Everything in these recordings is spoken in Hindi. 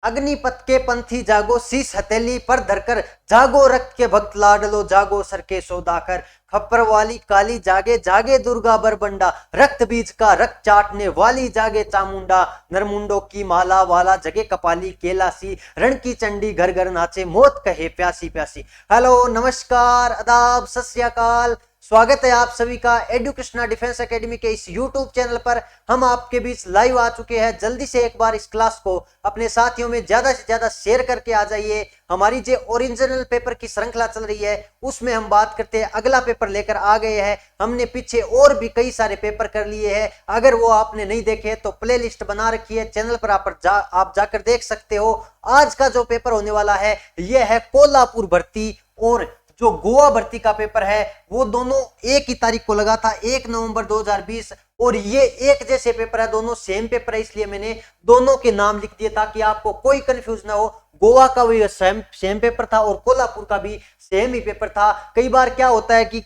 अग्निपथ के पंथी जागो, शीश हथेली पर धरकर जागो, रक्त के भक्त लाडलो जागो, सर के सौदाकर। खप्पर वाली काली जागे, जागे दुर्गा बरबंडा, रक्त बीज का रक्त चाटने वाली जागे चामुंडा। नरमुंडों की माला वाला जगे कपाली केलासी, रण की चंडी घर घर नाचे, मौत कहे प्यासी प्यासी। हेलो, नमस्कार, आदाब, सत श्री अकाल। स्वागत है आप सभी का एडुकेशनल डिफेंस एकेडमी के इस यूट्यूब चैनल पर। हम आपके बीच लाइव आ चुके हैं। जल्दी से एक बार इस क्लास को अपने साथियों में ज्यादा से ज्यादा शेयर करके आ जाइए। हमारी जो ओरिजिनल पेपर की श्रृंखला चल रही है उसमें हम बात करते हैं, अगला पेपर लेकर आ गए हैं। हमने पीछे और भी कई सारे पेपर कर लिए हैं, अगर वो आपने नहीं देखे तो प्ले लिस्ट बना रखी है चैनल पर, आप जाकर देख सकते हो। आज का जो पेपर होने वाला है यह है कोल्हापुर भर्ती और जो गोवा भर्ती का पेपर है, वो दोनों एक ही तारीख को लगा था, 1 नवंबर 2020। और ये एक जैसे पेपर है, दोनों सेम पेपर है, इसलिए मैंने दोनों के नाम लिख दिए ताकि आपको कोई कंफ्यूज ना हो। गोवा का भी सेम पेपर था और कोल्हापुर का भी सेम ही पेपर था। कई बार क्या होता है कि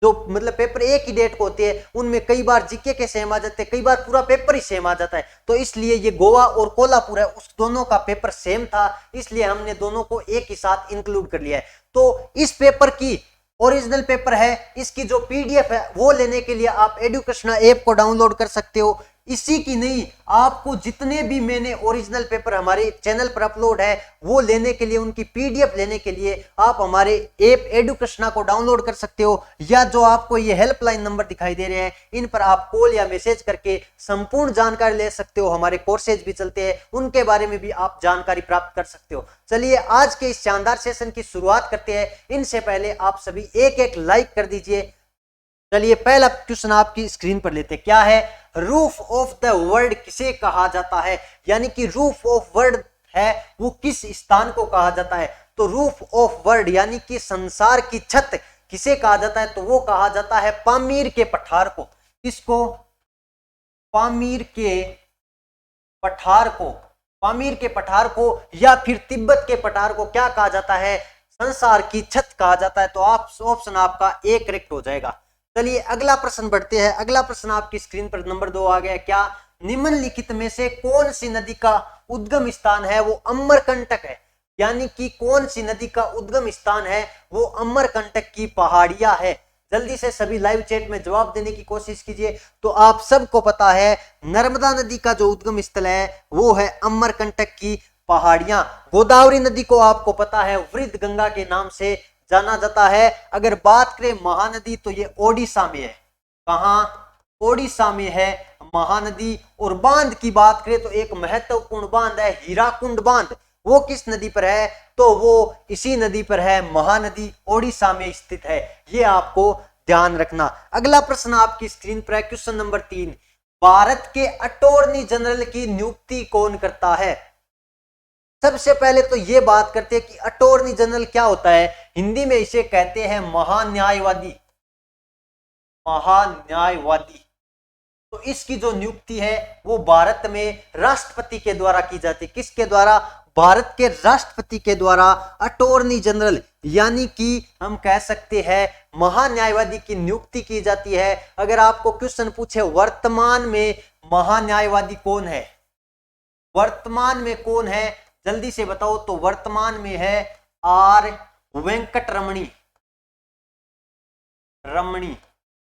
जो मतलब पेपर एक ही डेट को होते हैं उनमें कई बार जीके के सेम आ जाते हैं, कई बार पूरा पेपर ही सेम आ जाता है। तो इसलिए ये गोवा और कोल्हापुर है, उस दोनों का पेपर सेम था, इसलिए हमने दोनों को एक ही साथ इंक्लूड कर लिया है। तो इस पेपर की ओरिजिनल पेपर है, इसकी जो पीडीएफ है वो लेने के लिए आप एडुकेशनल ऐप को डाउनलोड कर सकते हो। इसी की नहीं, आपको जितने भी मैंने ओरिजिनल पेपर हमारे चैनल पर अपलोड है वो लेने के लिए, उनकी पीडीएफ लेने के लिए आप हमारे ऐप एडुकेशनल को डाउनलोड कर सकते हो, या जो आपको ये हेल्पलाइन नंबर दिखाई दे रहे हैं इन पर आप कॉल या मैसेज करके संपूर्ण जानकारी ले सकते हो। हमारे कोर्सेज भी चलते हैं, उनके बारे में भी आप जानकारी प्राप्त कर सकते हो। चलिए आज के इस शानदार सेशन की शुरुआत करते हैं। इनसे पहले आप सभी एक एक लाइक कर दीजिए। चलिए पहला क्वेश्चन आपकी स्क्रीन पर लेते हैं। क्या है? रूफ ऑफ द वर्ल्ड किसे कहा जाता है? यानी कि रूफ ऑफ वर्ल्ड है वो किस स्थान को कहा जाता है? तो रूफ ऑफ वर्ल्ड यानी कि संसार की छत किसे कहा जाता है? तो वो कहा जाता है पामीर के पठार को। किसको? पामीर के पठार को। पामीर के पठार को या फिर तिब्बत के पठार को क्या कहा जाता है? संसार की छत कहा जाता है। तो आप ऑप्शन आपका ए करेक्ट हो जाएगा। चलिए अगला प्रश्न बढ़ते हैं। अगला प्रश्न आपकी स्क्रीन पर नंबर 2 आ गया। क्या? निम्नलिखित में से कौन सी नदी का उद्गम स्थान है वो अमरकंटक है? यानी कि कौन सी नदी का उद्गम स्थान है वो अमरकंटक की पहाड़ियां है। जल्दी से सभी लाइव चैट में जवाब देने की कोशिश कीजिए। तो आप सबको पता है नर्मदा नदी का जो उद्गम स्थल है वो है अमरकंटक की पहाड़ियां। गोदावरी नदी को आपको पता है वृद्ध गंगा के नाम से जाना जाता है। अगर बात करें महानदी तो ये ओडिशा में है। कहां? ओडिशा में है महानदी। और बांध की बात करें तो एक महत्वपूर्ण बांध है हीराकुंड बांध। वो किस नदी पर है? तो वो इसी नदी पर है, महानदी, ओडिशा में स्थित है। ये आपको ध्यान रखना। अगला प्रश्न आपकी स्क्रीन पर है, क्वेश्चन नंबर 3। भारत के अटॉर्नी जनरल की नियुक्ति कौन करता है? सबसे पहले तो ये बात करते हैं कि अटॉर्नी जनरल क्या होता है। हिंदी में इसे कहते हैं महान्यायवादी। महान्यायवादी। तो इसकी जो नियुक्ति है वो भारत में राष्ट्रपति के द्वारा की जाती है। किसके द्वारा? भारत के राष्ट्रपति के द्वारा अटॉर्नी जनरल यानी कि हम कह सकते हैं महान्यायवादी की नियुक्ति की जाती है। अगर आपको क्वेश्चन पूछे वर्तमान में महान्यायवादी कौन है, वर्तमान में कौन है, जल्दी से बताओ। तो वर्तमान में है आर वेंकट रमणी।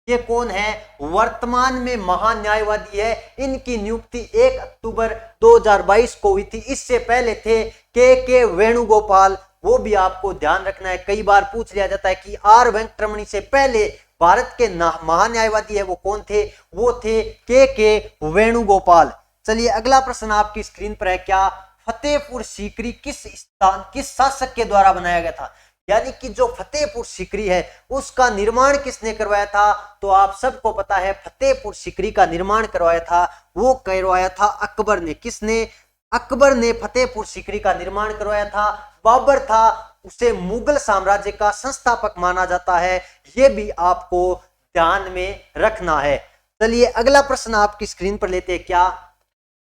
ये कौन है? वर्तमान में महान्यायवादी है। इनकी नियुक्ति 1 अक्टूबर 2022 को हुई थी। इससे पहले थे के वेणुगोपाल। वो भी आपको ध्यान रखना है, कई बार पूछ लिया जाता है कि आर वेंकटरमणी से पहले भारत के महान्यायवादी है वो कौन थे? वो थे के वेणुगोपाल। चलिए अगला प्रश्न आपकी स्क्रीन पर है। क्या? फतेहपुर सीकरी किस शासक के द्वारा बनाया गया था? यानी कि जो फतेहपुर सीकरी है उसका निर्माण किसने करवाया था? तो आप सबको पता है फतेहपुर सीकरी का निर्माण करवाया था, वो करवाया था अकबर ने। किसने? अकबर ने फतेहपुर सीकरी का निर्माण करवाया था। बाबर था, उसे मुगल साम्राज्य का संस्थापक माना जाता है। ये भी आपको ध्यान में रखना है। चलिए अगला प्रश्न आपकी स्क्रीन पर लेते हैं। क्या?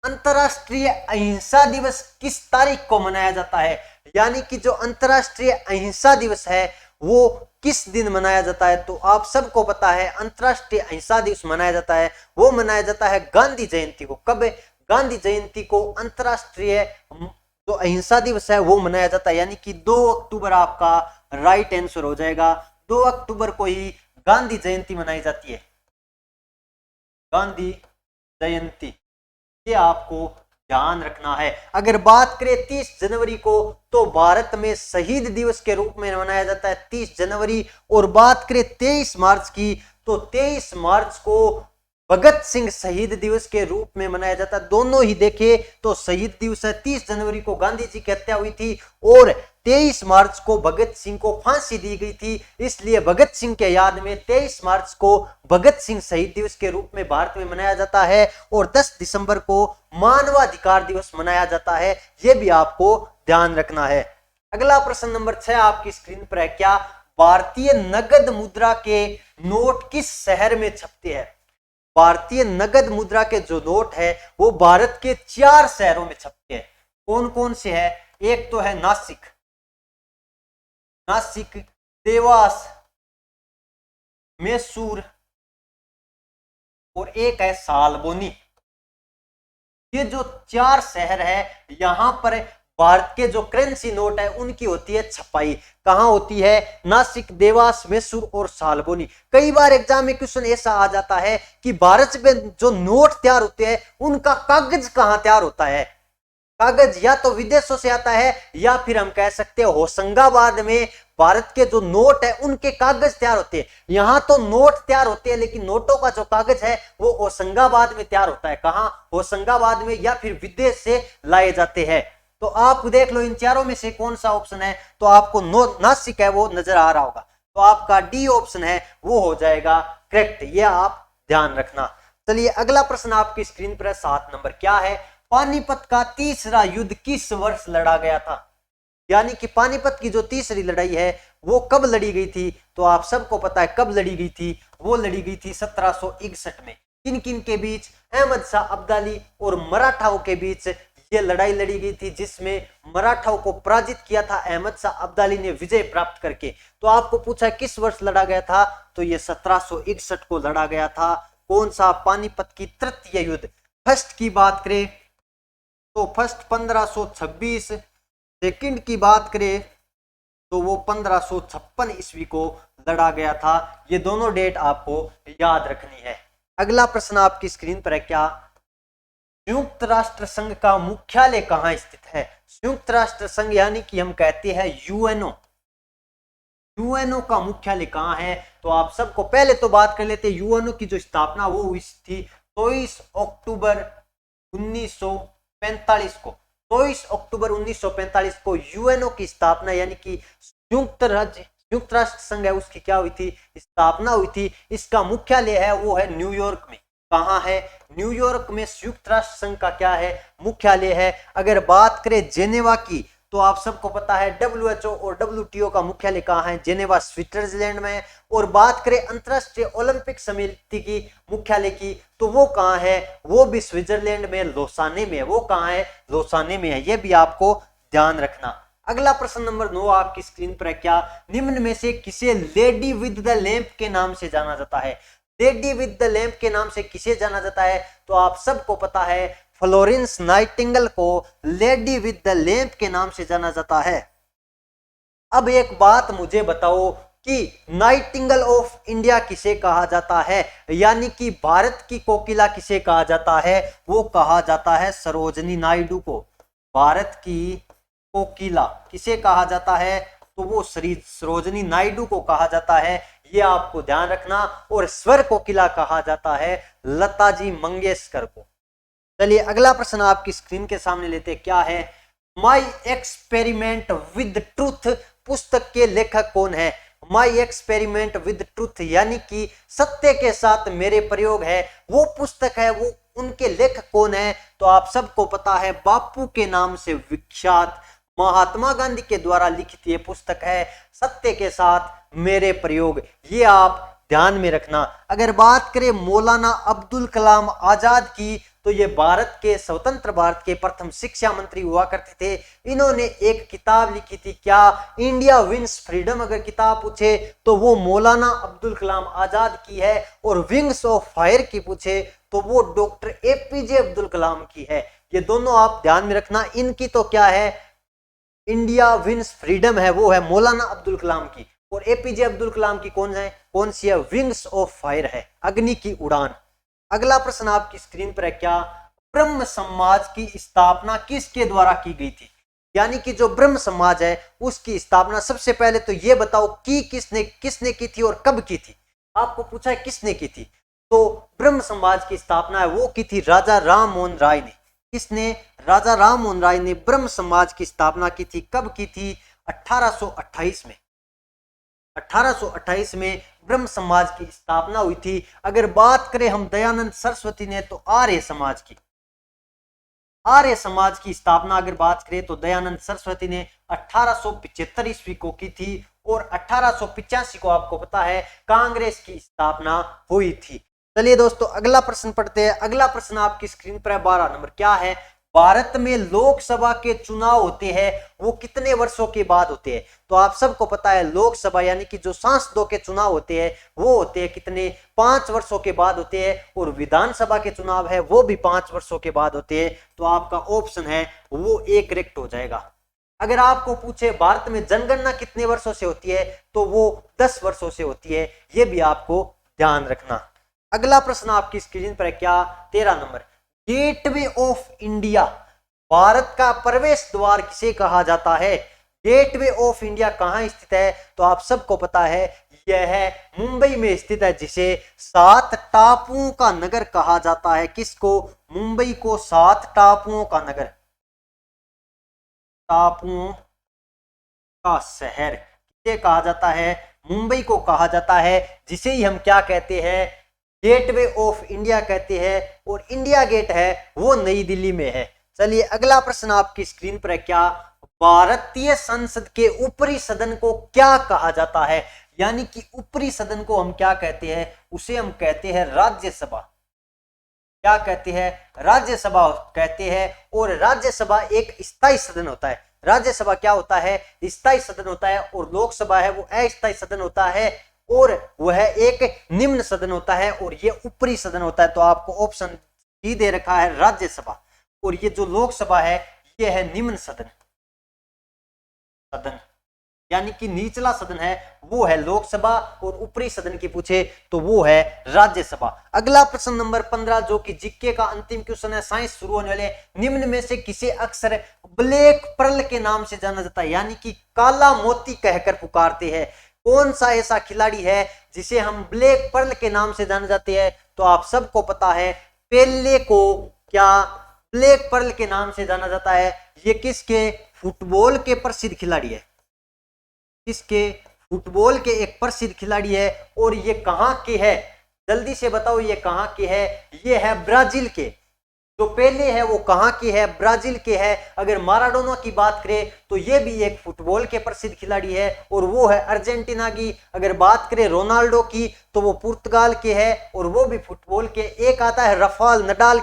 अंतरराष्ट्रीय अहिंसा दिवस किस तारीख को मनाया जाता है? यानी कि जो अंतरराष्ट्रीय अहिंसा दिवस है वो किस दिन मनाया जाता है? तो आप सबको पता है अंतरराष्ट्रीय अहिंसा दिवस मनाया जाता है, वो मनाया जाता है गांधी जयंती को। कब? गांधी जयंती को अंतरराष्ट्रीय जो अहिंसा दिवस है वो मनाया जाता है, यानी कि 2 अक्टूबर आपका राइट आंसर हो जाएगा। 2 अक्टूबर को ही गांधी जयंती मनाई जाती है, गांधी जयंती, ये आपको ध्यान रखना है। अगर बात करें 30 जनवरी को, तो भारत में शहीद दिवस के रूप में मनाया जाता है 30 जनवरी। और बात करें 23 मार्च की, तो 23 मार्च को भगत सिंह शहीद दिवस के रूप में मनाया जाता है। दोनों ही देखे तो शहीद दिवस है। 30 जनवरी को गांधी जी की हत्या हुई थी और 23 मार्च को भगत सिंह को फांसी दी गई थी, इसलिए भगत सिंह के याद में 23 मार्च को भगत सिंह शहीद दिवस के रूप में भारत में मनाया जाता है। और 10 दिसंबर को मानवाधिकार दिवस मनाया जाता है, यह भी आपको ध्यान रखना है। अगला प्रश्न नंबर 6 आपकी स्क्रीन पर है, क्या भारतीय नगद मुद्रा के नोट किस शहर में छपते हैं? भारतीय नगद मुद्रा के जो नोट है वो भारत के 4 शहरों में छपते हैं। कौन कौन से है? एक तो है नासिक, देवास, मैसूर और एक है सालबोनी। ये जो 4 शहर है, यहां पर भारत के जो करेंसी नोट है उनकी होती है छपाई। कहां होती है? नासिक, देवास, मैसूर और सालबोनी। कई बार एग्जाम में क्वेश्चन ऐसा आ जाता है कि भारत में जो नोट तैयार होते हैं उनका कागज कहां तैयार होता है? कागज या तो विदेशों से आता है या फिर हम कह सकते हैं होशंगाबाद में भारत के जो नोट है उनके कागज तैयार होते हैं। यहां तो नोट तैयार होते हैं लेकिन नोटों का जो कागज है वो होशंगाबाद में तैयार होता है। कहां? होशंगाबाद में, या फिर विदेश से लाए जाते हैं। तो आप देख लो इन चारों में से कौन सा ऑप्शन है, तो आपको नासिक है वो नजर आ रहा होगा, तो आपका डी ऑप्शन है वो हो जाएगा करेक्ट। ये आप ध्यान रखना। चलिए अगला प्रश्न आपकी स्क्रीन पर है 7 नंबर, क्या है? पानीपत का तीसरा युद्ध किस वर्ष लड़ा गया था? यानी कि पानीपत की जो तीसरी लड़ाई है वो कब लड़ी गई थी? तो आप सबको पता है कब लड़ी गई थी, वो लड़ी गई थी 1761 में। किन किन के बीच? अहमद शाह अब्दाली और मराठाओं के बीच ये लड़ाई लड़ी गई थी, जिसमें मराठाओं को पराजित किया था अहमद शाह अब्दाली ने विजय प्राप्त करके। तो आपको पूछा किस वर्ष लड़ा गया था, तो ये 1761 को लड़ा गया था। कौन सा? पानीपत की तृतीय युद्ध। फर्स्ट की बात करें तो फर्स्ट 1526, सेकंड की बात करें तो वो 1556 ईस्वी को लड़ा गया था। ये दोनों डेट आपको याद रखनी है। अगला प्रश्न आपकी स्क्रीन पर है, क्या संयुक्त राष्ट्र संघ का मुख्यालय कहां स्थित है? संयुक्त राष्ट्र संघ यानी कि हम कहते हैं यूएनओ, यूएनओ का मुख्यालय कहां है? तो आप सबको पहले तो बात कर लेते हैं, यूएनओ की जो स्थापना वो हुई थी 24 अक्टूबर 1945 को। 24 अक्टूबर 1945 को यूएनओ की स्थापना यानी कि संयुक्त राष्ट्र संघ है उसकी क्या हुई थी? स्थापना हुई थी। इसका मुख्यालय है वो है न्यूयॉर्क में। कहां है? न्यूयॉर्क में संयुक्त राष्ट्र संघ का क्या है? मुख्यालय है। अगर बात करें जेनेवा की, तो आप सबको पता है WHO और WTO का मुख्यालय कहां है? जेनेवा स्विट्जरलैंड में। और बात करें अंतरराष्ट्रीय ओलंपिक समिति की मुख्यालय की, तो वो कहां है? वो भी स्विट्जरलैंड में, लोसाने में है। वो कहां है? लोसाने में है। ये भी आपको ध्यान रखना। अगला प्रश्न नंबर 9 आपकी स्क्रीन पर है, क्या निम्न में से किसे लेडी विद द लैंप के नाम से जाना जाता है? लेडी विद द लैंप के नाम से किसे जाना जाता है? तो आप सबको पता है फ्लोरेंस नाइटिंगेल को लेडी विद द लैंप के नाम से जाना जाता है। अब एक बात मुझे बताओ कि नाइटिंगेल ऑफ इंडिया किसे कहा जाता है? यानी कि भारत की कोकिला किसे कहा जाता है? वो कहा जाता है सरोजनी नायडू को। भारत की कोकिला किसे कहा जाता है? तो वो सरोजनी नायडू को कहा जाता है। ये आपको ध्यान रखना। और स्वर कोकिला कहा जाता है लता जी मंगेशकर को। चलिए अगला प्रश्न आपकी स्क्रीन के सामने लेते, क्या है? माई एक्सपेरिमेंट विद ट्रूथ पुस्तक के लेखक कौन है? माई एक्सपेरिमेंट विद ट्रूथ यानी कि सत्य के साथ मेरे प्रयोग है, वो पुस्तक है, वो उनके लेखक कौन है? तो आप सबको पता है बापू के नाम से विख्यात महात्मा गांधी के द्वारा लिखित ये पुस्तक है सत्य के साथ मेरे प्रयोग। ये आप ध्यान में रखना। अगर बात करें मौलाना अब्दुल कलाम आजाद की, तो ये भारत के स्वतंत्र भारत के प्रथम शिक्षा मंत्री हुआ करते थे। इन्होंने एक किताब लिखी थी, क्या? India wins freedom. अगर किताब पूछे तो वो मौलाना अब्दुल कलाम आजाद की है। और विंग्स ऑफ फायर की पूछे तो वो डॉक्टर एपीजे अब्दुल कलाम की है। ये दोनों आप ध्यान में रखना। इनकी तो क्या है, इंडिया विंस फ्रीडम है, वो है मौलाना अब्दुल कलाम की। और एपीजे अब्दुल कलाम की कौन सी है, विंग्स ऑफ फायर है, अग्नि की उड़ान। अगला प्रश्न आपकी स्क्रीन पर है, क्या ब्रह्म समाज की स्थापना किसके द्वारा की गई थी? यानी कि जो ब्रह्म समाज है उसकी स्थापना सबसे पहले तो ये बताओ कि किसने की थी और कब की थी। आपको पूछा है किसने की थी, तो ब्रह्म समाज की स्थापना है वो की थी राजा राम मोहन राय ने। किसने? राजा राम मोहन राय ने ब्रह्म समाज की स्थापना की थी। कब की थी? 1828 में। 1828 में ब्रह्म समाज की स्थापना हुई थी। अगर बात करें हम दयानंद सरस्वती ने, तो आर्य समाज की स्थापना अगर बात करें तो दयानंद सरस्वती ने 1875 ईस्वी को की थी। और 1885 को आपको पता है कांग्रेस की स्थापना हुई थी। चलिए दोस्तों अगला प्रश्न पढ़ते हैं। अगला प्रश्न आपकी स्क्रीन पर है 12 नंबर। क्या है? भारत में लोकसभा के चुनाव होते हैं वो कितने वर्षों के बाद होते हैं? तो आप सबको पता है लोकसभा यानी कि जो सांसदों के चुनाव होते हैं वो होते हैं कितने? 5 वर्षों के बाद होते हैं। और विधानसभा के चुनाव है वो भी 5 वर्षों के बाद होते हैं। तो आपका ऑप्शन है वो एक करेक्ट हो जाएगा। अगर आपको पूछे भारत में जनगणना कितने वर्षों से होती है, तो वो 10 वर्षों से होती है। ये भी आपको ध्यान रखना। अगला प्रश्न आपकी स्क्रीन पर है, क्या 13 number. Gateway of India, Bharat का प्रवेश द्वार किसे कहा जाता है? गेटवे ऑफ इंडिया कहां स्थित है? तो आप सबको पता है यह है मुंबई में स्थित है, जिसे 7 टापुओं का नगर कहा जाता है। किसको? मुंबई को 7 टापुओं का नगर, टापुओं का शहर किसे कहा जाता है? मुंबई को कहा जाता है, जिसे ही हम क्या कहते हैं? गेटवे ऑफ इंडिया कहते हैं। और इंडिया गेट है वो नई दिल्ली में है। चलिए अगला प्रश्न आपकी स्क्रीन पर है, क्या भारतीय संसद के ऊपरी सदन को क्या कहा जाता है? यानी कि ऊपरी सदन को हम क्या कहते हैं? उसे हम कहते हैं राज्यसभा। क्या कहते हैं? राज्यसभा कहते हैं। और राज्यसभा एक स्थायी सदन होता है। राज्यसभा क्या होता है? स्थायी सदन होता है। और लोकसभा है वो अस्थायी सदन होता है। और वह एक निम्न सदन होता है। और ये ऊपरी सदन होता है। तो आपको ऑप्शन डी दे रखा है राज्यसभा। और ये जो लोकसभा है ये है निम्न सदन यानी कि निचला सदन है वो है लोकसभा। और ऊपरी सदन की पूछे तो वो है राज्यसभा। अगला प्रश्न नंबर 15 जो कि जीके का अंतिम क्वेश्चन है, साइंस शुरू होने वाले। निम्न में से किसे अक्सर ब्लैक पर्ल के नाम से जाना जाता है? यानी कि काला मोती कहकर पुकारते हैं। कौन सा ऐसा खिलाड़ी है जिसे हम ब्लैक पर्ल के नाम से जाने जाते हैं? तो आप सबको पता है पेले को क्या ब्लैक पर्ल के नाम से जाना जाता है? ये किसके? फुटबॉल के प्रसिद्ध खिलाड़ी है। किसके? फुटबॉल के एक प्रसिद्ध खिलाड़ी है। और ये कहां के है? जल्दी से बताओ ये कहां के है? ये है ब्राजील के। जो पेले है वो कहां के है? ब्राजील के है। अगर माराडोना की बात करें तो ये भी एक फुटबॉल के प्रसिद्ध खिलाड़ी है और वो है अर्जेंटीना की। अगर बात करें रोनाल्डो की तो वो पुर्तगाल के है और वो भी फुटबॉल के। एक आता है रफाल नडाल,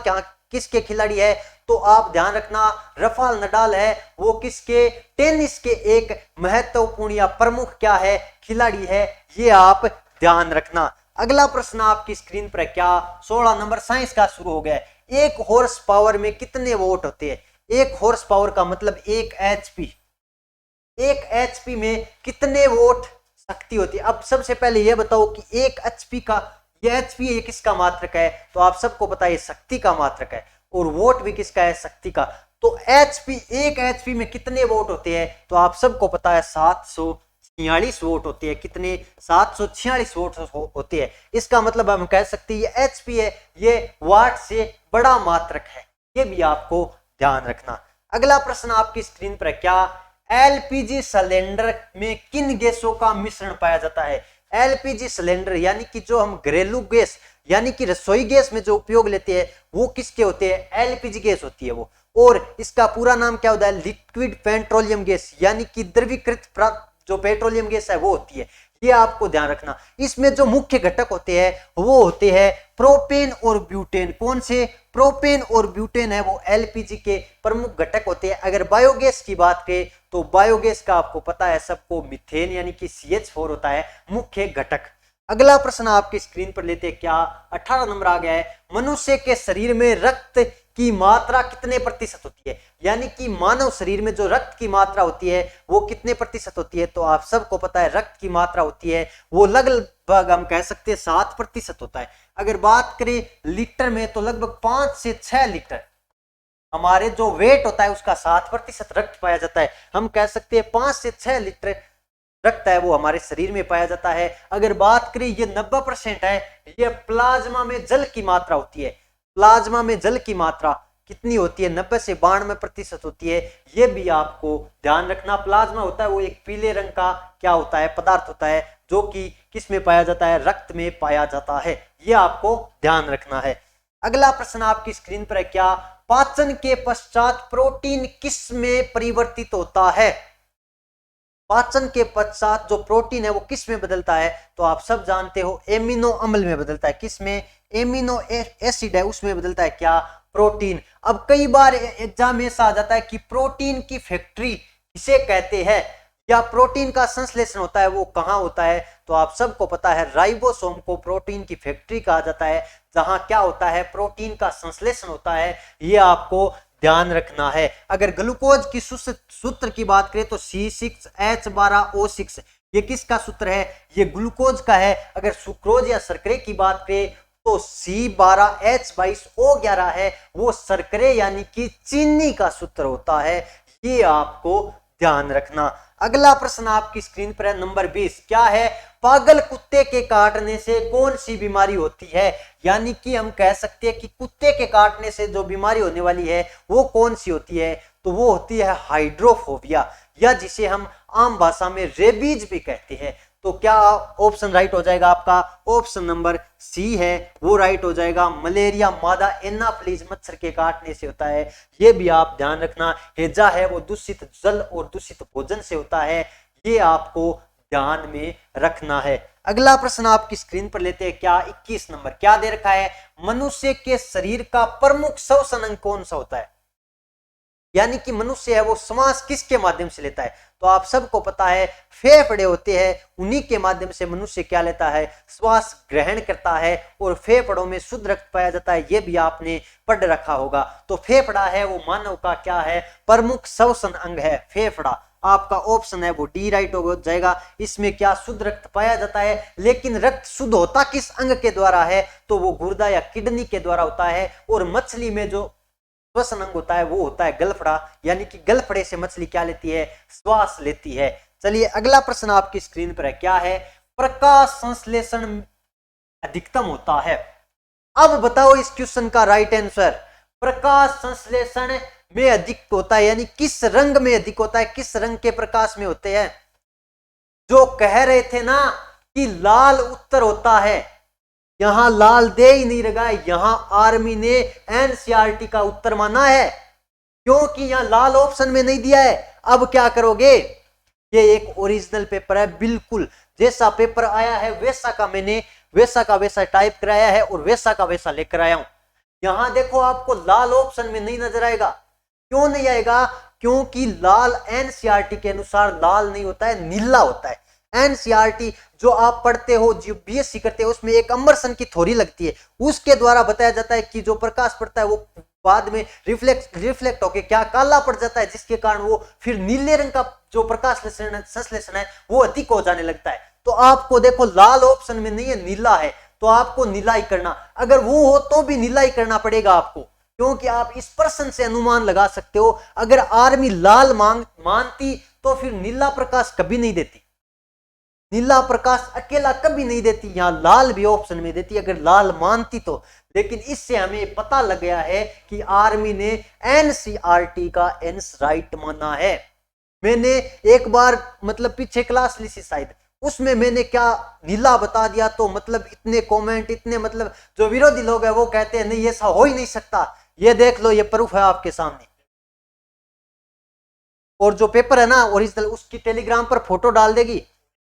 किसके खिलाड़ी है? तो आप ध्यान रखना रफाल नडाल है वो किसके? टेनिस के एक महत्वपूर्ण या प्रमुख क्या है? खिलाड़ी है। ये आप ध्यान रखना। अगला प्रश्न आपकी स्क्रीन पर क्या 16 नंबर साइंस का शुरू हो गया है। एक हॉर्स पावर में कितने वोट होते हैं? एक हॉर्स पावर का मतलब 1 HP। 1 HP में कितने वोट शक्ति होती है? अब सबसे पहले यह बताओ कि 1 HP का ये HP ये किसका मात्रक है? तो आप सबको पता है शक्ति का मात्रक है। और वोट भी किसका है? शक्ति का। तो HP 1 HP में कितने वोट होते हैं? तो आप सबको पता है 746 वोट होते हैं। कितने? 746 वोट होते हैं। इसका मतलब हम कह सकते हैं ये HP है ये वाट से बड़ा मात्रक है। ये भी आपको ध्यान रखना। अगला प्रश्न आपकी स्क्रीन पर क्या LPG सिलेंडर में किन गैसों का मिश्रण पाया जाता है? LPG सिलेंडर यानी कि जो हम घरेलू गैस यानी कि रसोई गैस में जो उपयोग लेते हैं वो किसके होते हैं? LPG गैस होती है वो। और इसका पूरा नाम क्या होता है? लिक्विड पेट्रोलियम गैस यानी कि द्रवीकृत जो पेट्रोलियम गैस है वो होती है। ये आपको ध्यान रखना। इसमें जो मुख्य घटक होते हैं वो होते हैं प्रोपेन और ब्यूटेन। कौन से? प्रोपेन और ब्यूटेन है वो LPG के प्रमुख घटक होते हैं। अगर बायोगैस की बात करें तो बायोगैस का आपको पता है सबको मिथेन यानी कि CH4 होता है मुख्य घटक। अगला प्रश्न आपकी स्क्रीन पर लेते हैं क्या, 18 नंबर आ गया है, मनुष्य के शरीर में रक्त की मात्रा कितने प्रतिशत होती है, यानी कि मानव शरीर में जो रक्त की मात्रा होती है वो कितने प्रतिशत होती है। तो आप सबको पता है रक्त की मात्रा होती है वो लगभग हम कह सकते हैं 7% होता है। अगर बात करें लीटर में तो लगभग 5 से 6 लीटर हमारे जो वेट होता है उसका 7% रक्त पाया जाता है। हम कह सकते हैं 5 से 6 लीटर रक्त है वो हमारे शरीर में पाया जाता है। अगर बात करें ये 90% है, ये प्लाज्मा में जल की मात्रा होती है। प्लाज्मा में जल की मात्रा कितनी होती है, 90 से 92% होती है। ये भी आपको ध्यान रखना। प्लाज्मा होता है वो एक पीले रंग का क्या होता है, पदार्थ होता है जो कि किस में पाया जाता है, रक्त में पाया जाता है। ये आपको ध्यान रखना है। अगला प्रश्न आपकी स्क्रीन पर है क्या, पाचन के पश्चात प्रोटीन किस में परिवर्तित होता है। पाचन के पश्चात जो प्रोटीन है वो किस में बदलता है, तो आप सब जानते हो एमिनो अम्ल में बदलता है। किस में, एमिनो एसिड है उसमें बदलता है क्या, प्रोटीन। अब कई बार एग्जाम में ऐसा आ जाता है कि प्रोटीन की फैक्ट्री किसे कहते हैं या प्रोटीन का संश्लेषण होता है वो कहाँ होता है, तो आप सबको पता है राइबोसोम को प्रोटीन की फैक्ट्री कहा जाता है, जहां क्या होता है, प्रोटीन का संश्लेषण होता है। ये आपको ध्यान रखना है। अगर ग्लूकोज की सूत्र की बात करें तो C6H12O6 ये किसका सूत्र है, ये ग्लूकोज का है। अगर सुक्रोज या शर्करे की बात करें तो C12H22O11 है, वो शर्करे यानी कि चीनी का सूत्र होता है। ये आपको ध्यान रखना। अगला प्रश्न आपकी स्क्रीन पर है नंबर 20, क्या है, पागल कुत्ते के काटने से कौन सी बीमारी होती है, यानी कि हम कह सकते हैं कि कुत्ते के काटने से जो बीमारी होने वाली है वो कौन सी होती है, तो वो होती है हाइड्रोफोबिया, या जिसे हम आम भाषा में रेबीज भी कहते हैं। तो क्या ऑप्शन राइट हो जाएगा आपका, ऑप्शन नंबर सी है वो राइट हो जाएगा। मलेरिया मादा एनाफ्लीज मच्छर के काटने से होता है, ये भी आप ध्यान रखना। हैजा है वो दूषित जल और दूषित भोजन से होता है, ये आपको ध्यान में रखना है। अगला प्रश्न आपकी स्क्रीन पर लेते हैं क्या, 21 नंबर, क्या दे रखा है, मनुष्य के शरीर का प्रमुख श्वसन अंग कौन सा होता है, यानी कि मनुष्य है वो श्वास किसके माध्यम से लेता है, तो आप सबको पता है फेफड़े होते हैं, उन्हीं के माध्यम से मनुष्य क्या लेता है, श्वास ग्रहण करता है और फेफड़ों में शुद्ध रक्त पाया जाता है। ये भी आपने पढ़ रखा होगा। तो फेफड़ा है वो मानव का क्या है, प्रमुख श्वसन अंग है फेफड़ा। आपका ऑप्शन है वो डी राइट हो जाएगा। इसमें क्या शुद्ध रक्त पाया जाता है, लेकिन रक्त शुद्ध होता किस अंग के द्वारा है, तो वो गुर्दा या किडनी के द्वारा होता है। और मछली में जो श्वसन अंग होता है वो होता है गलफड़ा, यानी कि गलफड़े से मछली क्या लेती है, श्वास लेती है। चलिए अगला प्रश्न आपकी स्क्रीन पर है, क्या है, प्रकाश संश्लेषण अधिकतम होता है। अब बताओ इस क्वेश्चन का राइट आंसर। प्रकाश संश्लेषण में अधिक होता है, यानी किस रंग में अधिक होता है, किस रंग के प्रकाश में होते हैं। जो कह रहे थे ना कि लाल उत्तर होता है, यहां लाल दे ही नहीं रहा, यहां आर्मी ने एनसीईआरटी का उत्तर माना है, क्योंकि यहां लाल ऑप्शन में नहीं दिया है। अब क्या करोगे, ये एक ओरिजिनल पेपर है, बिल्कुल जैसा पेपर आया है वैसा का मैंने वैसा का वैसा टाइप कराया है और वैसा का वैसा लेकर आया हूं। यहां देखो आपको लाल ऑप्शन में नहीं नजर आएगा। क्यों नहीं आएगा, क्योंकि लाल एनसीईआरटी के अनुसार लाल नहीं होता है, नीला होता है। एनसीईआरटी जो आप पढ़ते हो, जो बीएससी करते हो, उसमें एक अमरसन की थ्योरी लगती है, उसके द्वारा बताया जाता है कि जो प्रकाश पड़ता है वो बाद में रिफ्लेक्ट होके क्या काला पड़ जाता है, जिसके कारण वो फिर नीले रंग का जो प्रकाश संश्लेषण है वो अधिक हो जाने लगता है। तो आपको देखो लाल ऑप्शन में नहीं है, नीला है, तो आपको नीला ही करना। अगर वो हो तो भी नीला ही करना पड़ेगा आपको, क्योंकि आप इस प्रश्न से अनुमान लगा सकते हो अगर आर्मी लाल मानती तो फिर नीला प्रकाश कभी नहीं देती, नीला प्रकाश अकेला कभी नहीं देती, यहां लाल भी ऑप्शन में देती अगर लाल मानती तो। लेकिन इससे हमें पता लग गया है कि आर्मी ने एनसीईआरटी का आंसर राइट माना है। मैंने एक बार मतलब पीछे क्लास ली थी शायद, उसमें मैंने क्या नीला बता दिया, तो मतलब इतने कमेंट, इतने मतलब जो विरोधी लोग हैं वो कहते हैं नहीं ऐसा हो ही नहीं सकता। ये देख लो, ये प्रूफ है आपके सामने। और जो पेपर है ना ओरिजिनल, उसकी टेलीग्राम पर फोटो डाल देगी,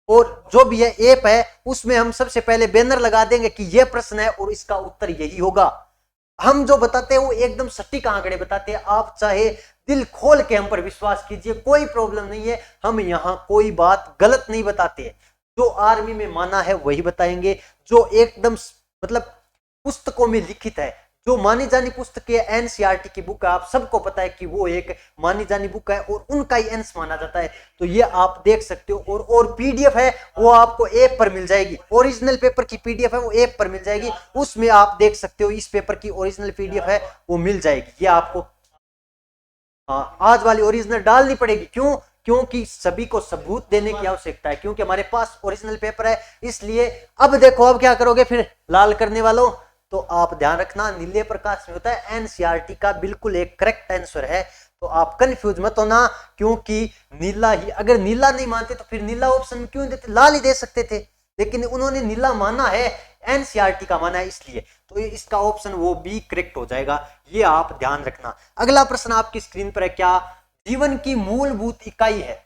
और जो भी है ऐप है उसमें हम सबसे पहले बैनर लगा देंगे कि यह प्रश्न है और इसका उत्तर यही होगा। हम जो बताते हैं वो एकदम सटीक आंकड़े बताते हैं। आप चाहे दिल खोल के हम पर विश्वास कीजिए, कोई प्रॉब्लम नहीं है, हम यहाँ कोई बात गलत नहीं बताते। जो आर्मी में माना है वही बताएंगे, जो एकदम मतलब पुस्तकों में लिखित है, जो मानी जानी पुस्तक है, एनसीईआरटी की बुक है, आप सबको पता है कि वो एक मानी जानी बुक है और उनका ही अंश माना जाता है, तो ये आप देख सकते हो। और पीडीएफ है वो आपको ऐप पर मिल जाएगी, ओरिजिनल पेपर की पीडीएफ है वो ऐप पर मिल जाएगी, उसमें आप देख सकते हो इस पेपर की ओरिजिनल पीडीएफ है वो मिल जाएगी। ये आपको आज वाली ओरिजिनल डालनी पड़ेगी, क्यों? क्योंकि सभी को सबूत देने की आवश्यकता है, क्योंकि हमारे पास ओरिजिनल पेपर है इसलिए। अब देखो अब क्या करोगे फिर लाल करने वालों, तो आप ध्यान रखना नीले प्रकाश में होता है एनसीईआरटी का बिल्कुल एक करेक्ट आंसर है, तो आप कंफ्यूज मत होना, क्योंकि नीला ही, अगर नीला नहीं मानते तो फिर नीला ऑप्शन क्यों देते, लाल ही दे सकते थे, लेकिन उन्होंने नीला माना है, एनसीईआरटी का माना है इसलिए, तो इसका ऑप्शन वो बी करेक्ट हो जाएगा, ये आप ध्यान रखना। अगला प्रश्न आपकी स्क्रीन पर है, क्या जीवन की मूलभूत इकाई है?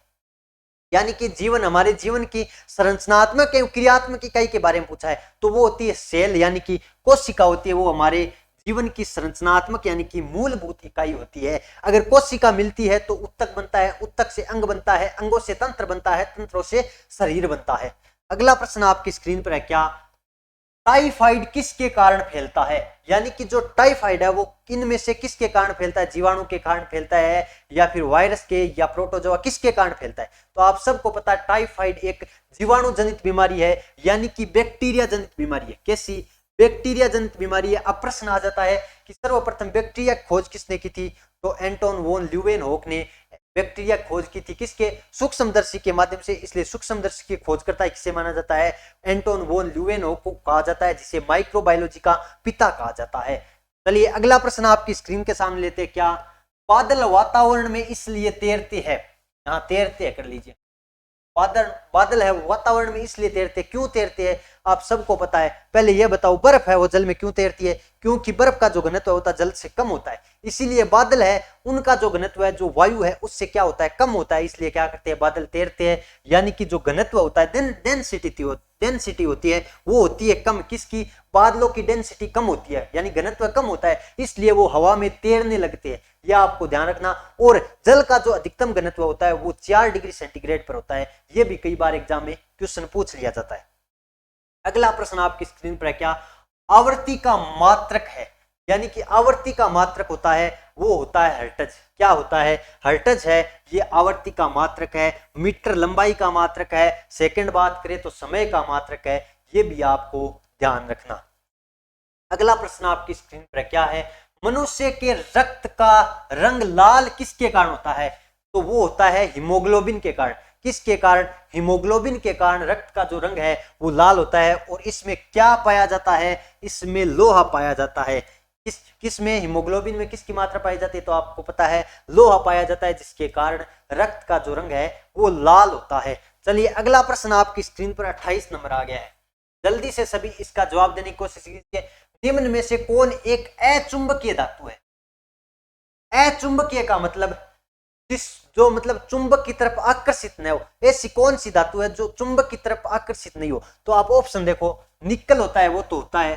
यानी कि जीवन, हमारे जीवन की संरचनात्मक एवं क्रियात्मक इकाई के बारे में पूछा है, तो वो होती है सेल, यानी कि कोशिका होती है, वो हमारे जीवन की संरचनात्मक यानी कि मूलभूत इकाई होती है। अगर कोशिका मिलती है तो उत्तक बनता है, उत्तक से अंग बनता है, अंगों से तंत्र बनता है, तंत्रों से शरीर बनता है। अगला प्रश्न आपकी स्क्रीन पर है, क्या टाइफाइड किसके कारण फैलता है? यानी कि जो टाइफाइड है वो इनमें से किसके कारण फैलता है? जीवाणु के कारण फैलता है या फिर वायरस के या प्रोटोजोआ, किसके कारण फैलता है? तो आप सबको पता है टाइफाइड एक जीवाणु जनित बीमारी है, यानी कि बैक्टीरिया जनित बीमारी है। कैसी? बैक्टीरिया जनित बीमारी है। अब प्रश्न आ जाता है कि सर्वप्रथम बैक्टीरिया खोज किसने की थी? तो एंटोन वोन ल्यूवेनहोक ने बैक्टीरिया खोज की थी, किसके? सूक्ष्मदर्शी के माध्यम से, इसलिए सूक्ष्मदर्शी की खोजकर्ता किसे माना जाता है? एंटोन वोन ल्यूवेनहोक को कहा जाता है, जिसे माइक्रोबायोलॉजी का पिता कहा जाता है। चलिए अगला प्रश्न आपकी स्क्रीन के सामने लेते हैं, क्या बादल वातावरण में इसलिए तैरते हैं? यहाँ तैरते हैं कर लीजिए, बादल है वातावरण में इसलिए तैरते, क्यों तैरते हैं? आप सबको पता है। पहले यह बताओ बर्फ है वो जल में क्यों तैरती है? क्योंकि बर्फ का जो घनत्व होता है जल से कम होता है, इसीलिए बादल है उनका जो घनत्व है, जो वायु है उससे क्या होता है? कम होता है, इसलिए क्या करते हैं? बादल तैरते हैं। यानी कि जो घनत्व होता है, डेंसिटी होती है वो होती है कम, किसकी? बादलों की डेंसिटी कम होती है, यानी घनत्व कम होता है, इसलिए वो हवा में तैरने लगते हैं, यह आपको ध्यान रखना। और जल का जो अधिकतम घनत्व होता है वो 4 डिग्री सेंटीग्रेड पर होता है, यह भी कई बार एग्जाम में क्वेश्चन पूछ लिया जाता है। अगला प्रश्न आपकी स्क्रीन पर है, क्या आवर्ती का मात्रक है? यानी कि आवर्ती का मात्रक होता है वो होता है हर्ट्ज। क्या होता है? हर्ट्ज है, ये आवर्ती का मात्रक है। मीटर लंबाई का मात्रक है, सेकंड बात करें तो समय का मात्रक है, ये भी आपको ध्यान रखना। अगला प्रश्न आपकी स्क्रीन पर क्या है? मनुष्य के रक्त का रंग लाल किसके कारण होता है? तो वो होता है हीमोग्लोबिन के कारण। किसके कारण? हीमोग्लोबिन के कारण रक्त का जो रंग है वो लाल होता है। और इसमें क्या पाया जाता है? इसमें लोहा पाया जाता है। किस में? हीमोग्लोबिन में किसकी मात्रा पाई जाती है? तो आपको पता है लोहा पाया जाता है, जिसके कारण रक्त का जो रंग है वो लाल होता है। चलिए अगला प्रश्न आपकी स्क्रीन पर 28 नंबर आ गया है, जल्दी से सभी इसका जवाब देने की कोशिश कीजिए। निम्न में से कौन एक अचुंबकीय धातु है? अचुंबकीय का मतलब जो मतलब चुंबक की तरफ आकर्षित न हो, ऐसी कौन सी धातु है जो चुंबक की तरफ आकर्षित नहीं हो? तो आप ऑप्शन देखो, निकल होता है वो तो होता है,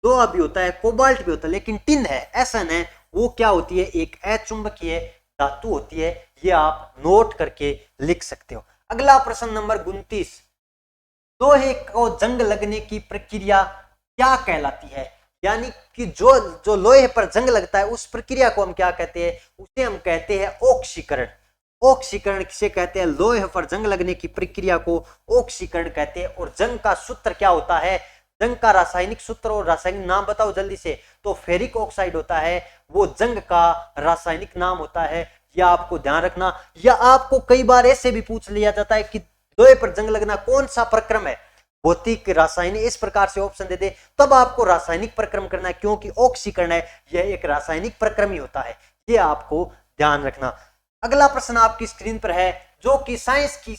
लोहा भी होता है, कोबाल्ट भी होता है, लेकिन टिन है, एसन है, वो क्या होती है? एक अचुंबकीय धातु होती है। ये आप नोट करके लिख सकते हो। अगला प्रश्न नंबर 29, लोहे को जंग लगने की प्रक्रिया क्या कहलाती है? यानी कि जो लोहे पर जंग लगता है उस प्रक्रिया को हम क्या कहते हैं? उसे हम कहते हैं ऑक्सीकरण। ऑक्सीकरण किसे कहते हैं? लोहे पर जंग लगने की प्रक्रिया को ऑक्सीकरण कहते हैं। और जंग का सूत्र क्या होता है? जंग का रासायनिक सूत्र और रासायनिक नाम बताओ जल्दी से। तो फेरिक ऑक्साइड होता है, वो जंग का रासायनिक नाम होता है, यह आपको ध्यान रखना। या आपको कई बार ऐसे भी पूछ लिया जाता है कि लोहे पर जंग लगना कौन सा प्रक्रम है? भौतिक, रासायनिक, इस प्रकार से ऑप्शन दे दे, तब आपको रासायनिक प्रक्रम करना है, क्योंकि ऑक्सीकरण है यह एक रासायनिक प्रक्रम ही होता है, ये आपको ध्यान रखना। अगला प्रश्न आपकी स्क्रीन पर है, जो कि साइंस की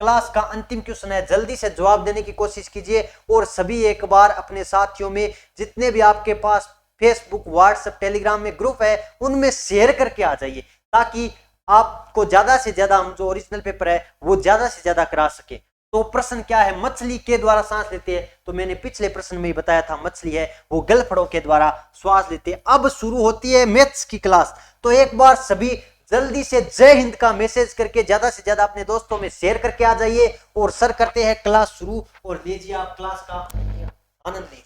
क्लास का अंतिम क्वेश्चन है, जल्दी से जवाब देने की कोशिश कीजिए। और सभी एक बार अपने साथियों में, जितने भी आपके पास फेसबुक, व्हाट्सएप, टेलीग्राम में ग्रुप है, उनमें शेयर करके आ जाइए, ताकि आपको ज्यादा से ज्यादा हम जो ओरिजिनल पेपर है वो ज्यादा से ज्यादा करा सके। तो प्रश्न क्या है? मछली के द्वारा सांस लेते हैं, तो मैंने पिछले प्रश्न में ही बताया था, मछली है वो गलफड़ों के द्वारा श्वास लेते हैं। अब शुरू होती है मैथ्स की क्लास, तो एक बार सभी जल्दी से जय हिंद का मैसेज करके ज्यादा से ज्यादा अपने दोस्तों में शेयर करके आ जाइए। और सर करते हैं क्लास शुरू, और लीजिए आप क्लास का आनंद लीजिए।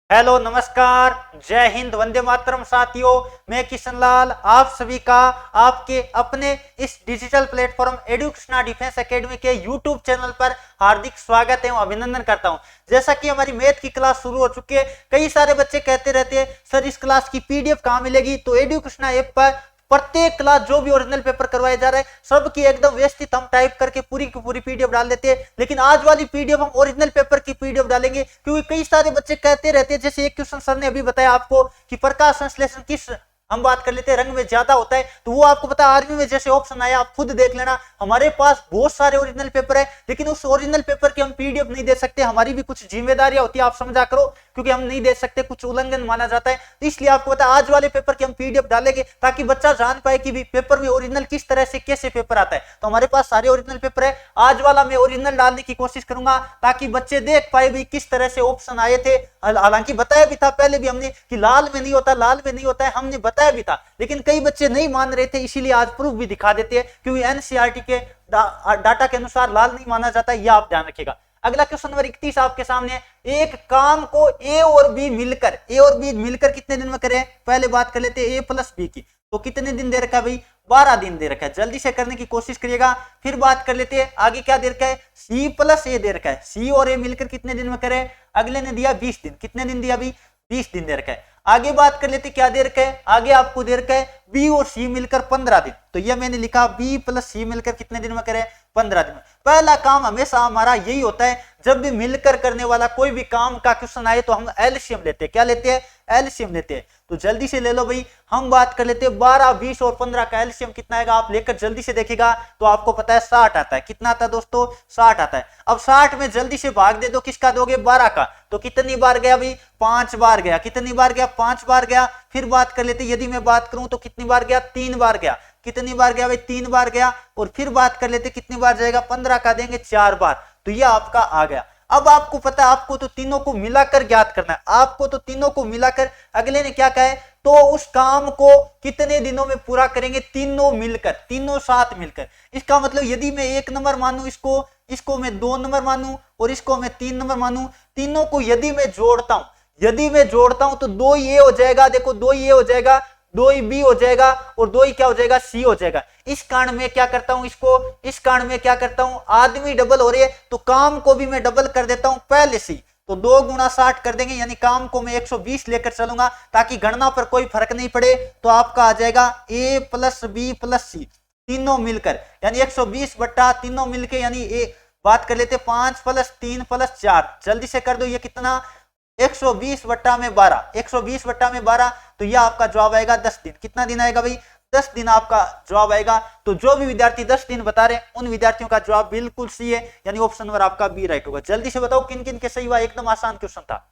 हेलो, नमस्कार, जय हिंद, वंदे मातरम साथियों। मैं किशन लाल आप सभी का आपके अपने इस digital platform educational defence academy के यूट्यूब चैनल पर हार्दिक स्वागत एवं अभिनंदन करता हूं। जैसा कि हमारी मैथ की क्लास शुरू हो चुकी है, कई सारे बच्चे कहते रहते हैं सर इस क्लास की पीडीएफ कहां मिलेगी। तो एडुकेशनल ऐप पर प्रत्येक क्लास जो भी ओरिजिनल पेपर करवाए जा रहे हैं सबकी एकदम व्यवस्थित हम टाइप करके पूरी की पूरी पीडीएफ डाल देते हैं। लेकिन आज वाली पीडीएफ हम ओरिजिनल पेपर की पीडीएफ डालेंगे, क्योंकि कई सारे बच्चे कहते रहते हैं, जैसे एक क्वेश्चन सर ने अभी बताया आपको कि प्रकाश संश्लेषण किस हम बात कर लेते हैं रंग में ज्यादा होता है, तो वो आपको पता है आर्मी में जैसे ऑप्शन आया आप खुद देख लेना। हमारे पास बहुत सारे ओरिजिनल पेपर है, लेकिन उस ओरिजिनल पेपर की हम पीडीएफ नहीं दे सकते, हमारी भी कुछ जिम्मेदारियां होती है, आप समझा करो, क्योंकि हम नहीं दे सकते, कुछ उल्लंघन माना जाता है। तो इसलिए आपको पता है आज वाले पेपर की हम पीडीएफ डालेंगे ताकि बच्चा जान पाए कि भी पेपर में ओरिजिनल किस तरह से कैसे पेपर आता है। तो हमारे पास सारे ओरिजिनल पेपर है, आज वाला मैं ओरिजिनल डालने की कोशिश करूंगा ताकि बच्चे देख पाए भी किस तरह से ऑप्शन आए थे। हालांकि बताया भी था पहले भी हमने कि लाल में नहीं होता, लाल में नहीं होता है, हमने बताया भी था, लेकिन कई बच्चे नहीं मान रहे थे, इसीलिए आज प्रूफ भी दिखा देते हैं, क्योंकि एनसीईआरटी के डाटा के अनुसार लाल नहीं माना जाता, यह आप ध्यान रखिएगा। अगला क्वेश्चन नंबर 31 आपके सामने है, एक काम को ए और बी मिलकर कितने दिन में करें। पहले बात कर लेते हैं ए प्लस बी की, तो कितने दिन दे रखा है भाई, 12 दिन दे रखा है, जल्दी से करने की कोशिश करिएगा। फिर बात कर लेते हैं आगे क्या दे रखा है, सी प्लस ए दे रखा है, सी और ए मिलकर कितने दिन में करें। अगले ने दिया 20 दिन, कितने दिन दिया भाई, 20 दिन दे रखा है। आगे बात कर लेते क्या दे रखा है, आगे आपको दे रखा है बी और सी मिलकर 15 दिन, तो यह मैंने लिखा बी प्लस सी मिलकर कितने दिन में करें, 15 दिन में। पहला काम हमेशा हमारा यही होता है, जब भी मिलकर करने वाला कोई भी काम का क्वेश्चन आए तो हम एलसीएम लेते हैं। क्या लेते हैं, एलसीएम लेते हैं। तो जल्दी से ले लो भाई, हम बात कर लेते हैं 12, 20 और 15 का एलसीएम कितना आएगा, आप लेकर जल्दी से देखिएगा तो आपको पता है 60 आता है। कितना आता है दोस्तों, 60 आता है। अब 60 में जल्दी से भाग दे दो, किसका दोगे, 12 का, तो कितनी बार गया भाई, 5 बार गया। कितनी बार गया, 5 बार गया। फिर बात कर लेते, यदि मैं बात करूं तो कितनी बार गया, 3 बार गया। कितनी बार गया भाई, 3 बार गया। और फिर बात कर लेते कितनी बार जाएगा, 15 का देंगे 4 बार, तो यह आपका आ गया। अब आपको पता है आपको तो तीनों को मिलाकर ज्ञात करना है, आपको तो तीनों को मिलाकर। अगले ने क्या कहा है, तो उस काम को कितने दिनों में पूरा करेंगे, तीनों मिलकर, तीनों साथ मिलकर। इसका मतलब यदि मैं 1 नंबर मानूं, इसको मैं 2 नंबर मानूं और इसको मैं 3 नंबर मानूं, तीनों को यदि मैं जोड़ता हूं तो 2 ये हो जाएगा, देखो 2 ये हो जाएगा, 2 बी हो जाएगा और 2 क्या हो जाएगा, सी हो जाएगा। इस कारण में क्या करता हूं, इस कारण में क्या करता हूं, आदमी डबल हो रहे हैं तो काम को भी मैं डबल कर देता हूं पहले से। तो 2 गुना 60 कर देंगे, यानी काम को मैं 120 लेकर चलूंगा ताकि गणना पर कोई फर्क नहीं पड़े। तो आपका आ जाएगा ए प्लस बी प्लस सी तीनों मिलकर, यानी 120 बट्टा तीनों मिलकर, यानी ए बात कर लेते 5 प्लस 3 प्लस 4, जल्दी से कर दो, ये कितना 120 बट्टा में 12, 120 बट्टा में 12, तो यह आपका जवाब आएगा 10 दिन। कितना दिन आएगा भाई, 10 दिन आपका जवाब आएगा। तो जो भी विद्यार्थी 10 दिन बता रहे हैं उन विद्यार्थियों का जवाब बिल्कुल सही है, यानी ऑप्शन नंबर आपका बी राइट होगा। जल्दी से बताओ किन किन के सही हुआ, एकदम आसान क्वेश्चन था।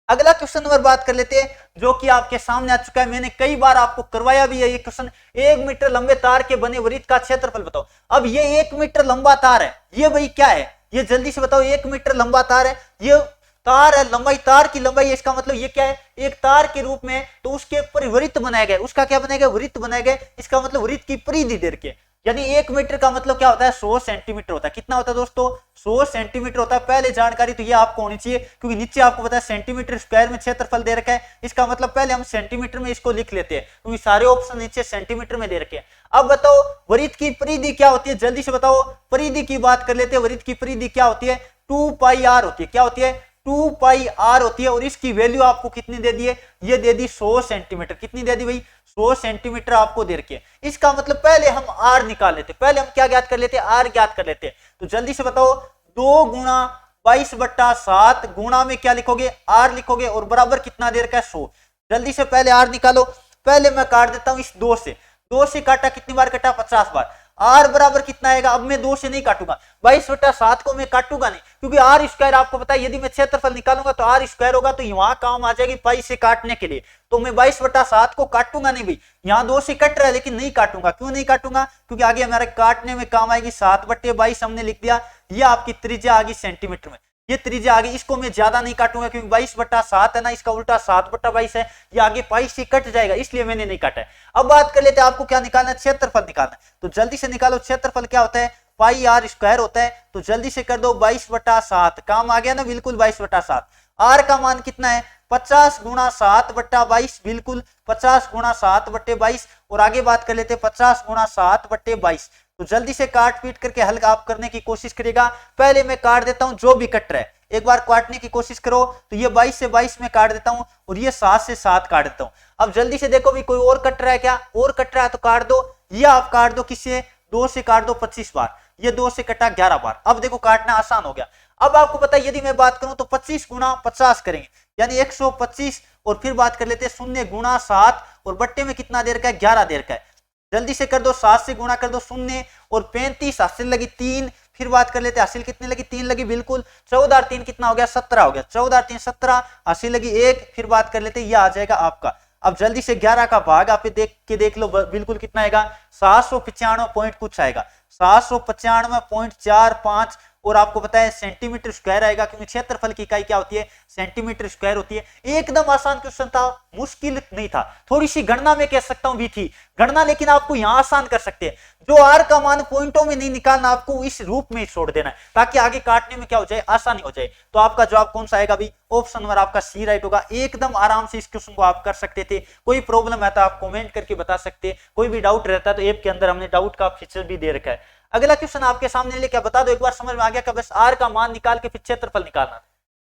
अगला क्वेश्चन नंबर बात कर लेते हैं, जो कि आपके सामने आ चुका है, मैंने कई बार आपको करवाया भी है ये क्वेश्चन। 1 मीटर लंबे तार के बने वृत्त का क्षेत्रफल बताओ। अब ये 1 मीटर लंबा तार है, ये भाई क्या है, ये जल्दी से बताओ। 1 मीटर लंबा तार है, ये तार है, लंबाई, तार की लंबाई है, इसका मतलब ये क्या है, एक तार के रूप में, तो उसके ऊपर वृत्त बनाए गए, उसका क्या बनाया गया, वृत्त बनाए गए। इसका मतलब वृत्त की परिधि दे रखी है, यानी 1 मीटर का मतलब क्या होता है, 100 सेंटीमीटर होता है। कितना होता है दोस्तों, 100 सेंटीमीटर होता है। पहले जानकारी तो ये आपको होनी चाहिए, क्योंकि नीचे आपको पता है सेंटीमीटर स्क्वायर में क्षेत्रफल दे रखा है। इसका मतलब पहले हम सेंटीमीटर में इसको लिख लेते हैं, क्योंकि सारे ऑप्शन नीचे सेंटीमीटर में दे रखे हैं। अब बताओ वृत्त की परिधि क्या होती है, जल्दी से बताओ। परिधि की बात कर लेते हैं, वृत्त की परिधि क्या होती है, 2 पाई आर होती है। क्या होती है, 2 पाई आर होती है। और इसकी वैल्यू आपको कितनी दे दी है, ये दे दी 100 सेंटीमीटर। कितनी दे दी भाई, 100 सेंटीमीटर आपको दे रखी है। इसका मतलब पहले हम आर निकाल लेते, पहले हम क्या ज्ञात कर लेते, आर ज्ञात कर लेते। तो जल्दी से बताओ, 2 गुणा 22 बट्टा 7 गुणा में क्या लिखोगे, आर लिखोगे, और बराबर कितना दे रखा है, 100। जल्दी से पहले आर निकालो। पहले मैं काट देता हूं इस 2 से काटा, कितनी बार कटा, 50 बार। आर बराबर कितना आएगा, अब मैं 2 से नहीं काटूंगा, 22 बटा 7 को मैं काटूंगा नहीं, क्योंकि आर स्क्वायर आपको पता है, यदि मैं क्षेत्रफल निकालूंगा तो आर स्क्वायर होगा, तो वहां काम आ जाएगी पाई से काटने के लिए। तो मैं 22 बटा 7 को काटूंगा नहीं भाई, यहाँ 2 से कट रहा है लेकिन नहीं काटूंगा। क्यों नहीं काटूंगा, क्योंकि आगे हमारे काटने में काम आएगी। 7 बटे 22 हमने लिख दिया, यह आपकी त्रिज्या आ गई सेंटीमीटर में। ये त्रिज्या आगे, इसको मैं ज्यादा नहीं काटूंगा क्योंकि 22/7 है ना, इसका उल्टा 7/22 है, ये आगे पाई से कट जाएगा, इसलिए मैंने नहीं काटा है। अब बात कर लेते हैं आपको क्या निकालना है, क्षेत्रफल निकालना है। तो जल्दी से निकालो, क्षेत्रफल क्या होता है, पाई आर स्क्वायर होता है। तो जल्दी से कर दो, 22/7 काम आ गया ना, बिल्कुल 22/7। आर का मान कितना है, 50 गुणा 7/22, बिल्कुल 50 गुणा 7/22। और आगे बात कर लेते हैं 50 गुणा 7/22। तो जल्दी से काट पीट करके हल आप करने की कोशिश करिएगा। पहले मैं काट देता हूं जो भी कट रहा है, एक बार काटने की कोशिश करो। तो ये 22 से 22 में काट देता हूं और ये 7 से 7 काट देता हूं। अब जल्दी से देखो भी कोई और कट रहा है क्या, और कट रहा है तो काट दो। ये आप काट दो किससे, 2 से काट दो 25 बार, ये 2 से कटा 11 बार। अब देखो काटना आसान हो गया। अब आपको पता है यदि मैं बात करूं तो 25 गुणा 50 करेंगे यानी 125। और फिर बात कर लेते हैं 0 गुणा 7 और बट्टे में कितना देर का है, 11 देर का है। जल्दी से कर दो, 7 से गुणा कर दो 0 और 35, हासिल लगी 3। फिर बात कर लेते हैं हासिल कितनी लगी, 3 लगी, बिल्कुल 14 और 3 कितना हो गया, 17 हो गया। 14 और 3 17, हासिल लगी 1। फिर बात कर लेते हैं ये आ जाएगा आपका। अब जल्दी से 11 का भाग आप देख लो, बिल्कुल कितना आएगा, 795 पॉइंट कुछ आएगा, 795.45। और आपको पता है सेंटीमीटर स्क्वायर आएगा क्योंकि क्षेत्रफल की इकाई क्या होती है, सेंटीमीटर स्क्वायर होती है। एकदम आसान क्वेश्चन था, मुश्किल नहीं था। थोड़ी सी गणना में कह सकता हूं भी थी गणना, लेकिन आपको यहां आसान कर सकते हैं। जो आर का मान पॉइंटों में नहीं निकालना, आपको इस रूप में छोड़ देना है ताकि आगे काटने में क्या हो जाए, आसानी हो जाए। तो आपका जवाब कौन सा आएगा भी, ऑप्शन नंबर आपका सी राइट होगा। एकदम आराम से इस क्वेश्चन को आप कर सकते थे। कोई प्रॉब्लम है तो आप कमेंट करके बता सकते हैं, कोई भी डाउट रहता है तो ऐप के अंदर हमने डाउट का फीचर भी दे रखा है। अगला क्वेश्चन आपके सामने लेके बता दो, एक बार समझ में आ गया कि बस आर का मान निकाल के फिर क्षेत्रफल निकालना।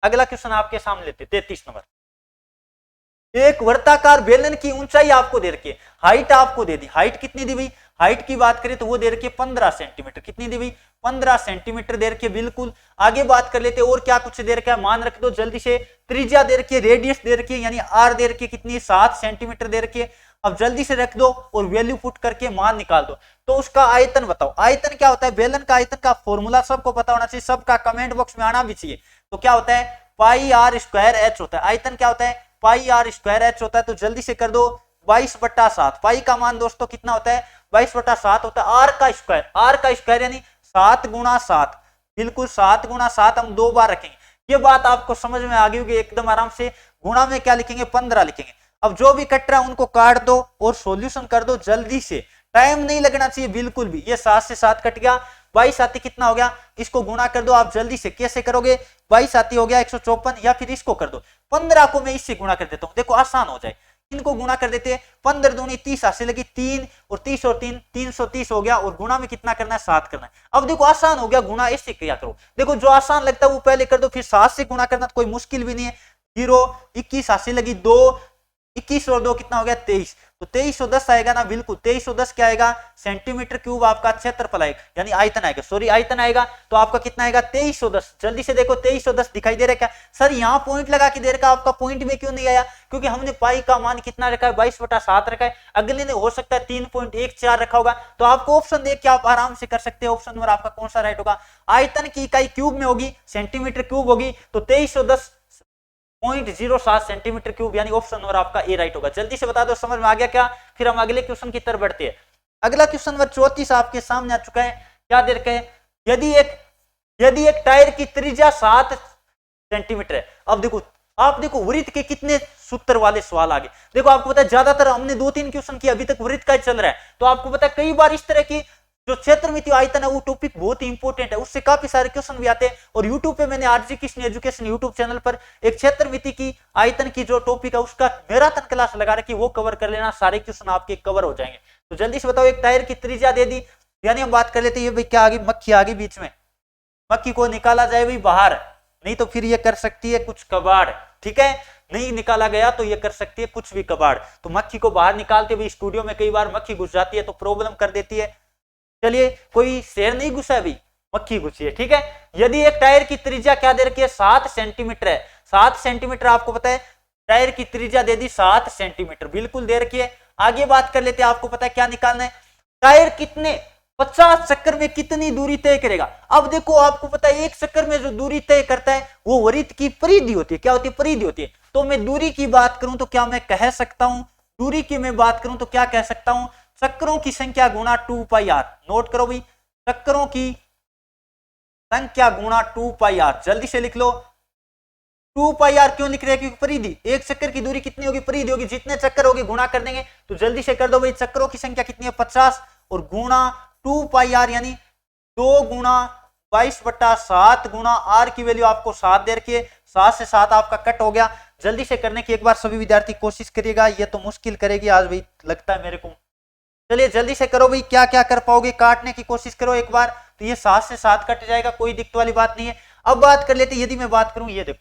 अगला क्वेश्चन आपके सामने लेते 33 नंबर। एक वर्ताकार बेलन की ऊंचाई आपको दे रखी है, हाइट आपको दे दी। हाइट कितनी दी भाई, हाइट की बात करें तो वो दे रखी है 15 सेंटीमीटर। कितनी दी भाई, 15 सेंटीमीटर दे रखी है, बिल्कुल। आगे बात कर लेते और क्या कुछ दे रखा है, मान रख दो जल्दी से। त्रिज्या दे रखी है, रेडियस दे रखी है यानी आर दे रखी है कितनी, 7 सेंटीमीटर दे रखी है। अब जल्दी से रख दो और वैल्यू पुट करके मान निकाल दो। तो उसका आयतन बताओ, आयतन क्या होता है, बेलन का आयतन का फॉर्मूला सबको पता होना चाहिए, सबका कमेंट बॉक्स में आना भी चाहिए। तो क्या होता है, पाई आर स्क्वायर एच होता है। आयतन क्या होता है, पाई आर स्क्वायर एच होता है। तो जल्दी से कर दो, 22/7। पाई का मान दोस्तों कितना होता है, 22/7 होता है। आर का स्क्वायर यानी 7 गुणा 7, बिल्कुल 7 गुणा 7 हम 2 बार रखेंगे। ये बात आपको समझ में आ गई होगी एकदम आराम से। गुणा में क्या लिखेंगे, 15 लिखेंगे। अब जो भी कट रहा है उनको काट दो और सॉल्यूशन कर दो जल्दी से, टाइम नहीं लगना चाहिए बिल्कुल भी। ये 7 से 7 कट गया, 22 आती कितना हो गया, इसको गुणा कर दो आप जल्दी से। कैसे करोगे, 22 आती हो गया 154, या फिर इसको कर दो 15 को मैं इससे गुणा कर देता हूं, देखो आसान हो जाए। इनको गुणा कर देते हैं, 15 दूनी 30, हासिल लगी 3 और 30 और 3 330 हो गया। और गुणा में कितना करना है, 7 करना है। अब देखो आसान हो गया, गुणा इससे किया करो। देखो जो आसान लगता है वो पहले कर दो, फिर 7 से गुणा करना तो कोई मुश्किल भी नहीं है। 0 21, हासिल लगी 2, 21 और 2 कितना हो गया, 23। तो 2310 आएगा ना, बिल्कुल 2310 क्या आएगा, सेंटीमीटर क्यूब आपका क्षेत्रफल आएगा, यानी आयतन आएगा, सॉरी आयतन आएगा। तो आपका कितना आएगा, 2310। जल्दी से देखो 2310 दिखाई दे रहा है क्या, सर यहाँ पॉइंट लगा के दे रखा, आपका पॉइंट में क्यों नहीं आया, क्योंकि हमने पाई का मान कितना रखा है, 22/7 रखा है। अगले ने हो सकता है 3.14 रखा होगा। तो आपको ऑप्शन देख के आप आराम से कर सकते हैं। ऑप्शन नंबर आपका कौन सा राइट होगा, आयतन की इकाई क्यूब में होगी, सेंटीमीटर क्यूब होगी, तो 2310.07 सेंटीमीटर क्यूब, यानी ऑप्शन नंबर आपका ए राइट होगा। जल्दी से बता दो, समझ में आ गया क्या। फिर हम अगले क्वेश्चन की तरफ बढ़ते हैं। अगला क्वेश्चन नंबर 34 आपके सामने आ चुका है। क्या दे रखा है, यदि एक टायर की त्रिज्या 7 सेंटीमीटर है। अब देखो आप देखो वृत्त के कितने सूत्र वाले सवाल आगे। देखो आपको पता है ज्यादातर हमने 2-3 क्वेश्चन किया, अभी तक वृत्त का ही चल रहा है। तो आपको पता है कई बार इस तरह की जो क्षेत्रमिति आयतन है वो टॉपिक बहुत ही इंपॉर्टेंट है, उससे काफी सारे क्वेश्चन भी आते हैं। और यूट्यूब पे मैंने RG Krishna education YouTube channel पर एक क्षेत्रमिति की आयतन की जो टॉपिक है उसका मैराथन क्लास लगा रखी, वो कवर कर लेना, सारे क्वेश्चन आपके कवर हो जाएंगे। तो जल्दी से बताओ, एक टायर की त्रिज्या दे दी, यानी हम बात कर लेते हैं भाई क्या आगे, मक्खी आगे बीच में, मक्खी को निकाला जाए भाई बाहर, नहीं तो फिर ये कर सकती है कुछ कबाड़, ठीक है। नहीं निकाला गया तो ये कर सकती है कुछ भी कबाड़। तो मक्खी को बाहर निकालते हुए स्टूडियो में कई बार मक्खी घुस जाती है तो प्रॉब्लम कर देती है। चलिए कोई शेर नहीं घुसा अभी, मक्खी घुसी है, ठीक है। यदि एक टायर की त्रिज्या क्या दे रखी है, 7 सेंटीमीटर है। 7 सेंटीमीटर आपको पता है, टायर की त्रिज्या दे दी 7 सेंटीमीटर, बिल्कुल दे रखी है। आगे बात कर लेते हैं, आपको पता है क्या निकालना है, टायर कितने 50 चक्कर में कितनी दूरी तय करेगा। अब देखो आपको पता है एक चक्कर में जो दूरी तय करता है वो वृत्त की परिधि होती है। क्या होती है, परिधि होती है। तो मैं दूरी की बात करूं तो क्या मैं कह सकता हूं, दूरी की मैं बात करूं तो क्या कह सकता हूं, चक्रों की संख्या गुणा 2 पाई आर। नोट करो भाई, चक्रों की संख्या गुणा 2 पाई आर। जल्दी से लिख लो 2 पाई आर क्यों लिख रहे हैं, क्योंकि परिधि, एक चक्कर की दूरी कितनी होगी, परिधि होगी, जितने चक्कर होगी गुणा कर देंगे। तो जल्दी से कर दो भाई, चक्करों की संख्या कितनी है 50 और गुणा 2 पाई आर यानी 2 गुणा 22/7 गुणा आर की वैल्यू आपको 7 दे रखी है, 7 से 7 आपका कट हो गया। जल्दी से करने की एक बार सभी विद्यार्थी कोशिश करिएगा, ये तो मुश्किल करेगी आज भाई लगता है मेरे को। चलिए जल्दी से करो भाई, क्या क्या कर पाओगे, काटने की कोशिश करो एक बार, तो ये 7 से 7 कट जाएगा, कोई दिक्कत वाली बात नहीं है। अब बात कर लेते, यदि मैं बात करूं, ये देखो,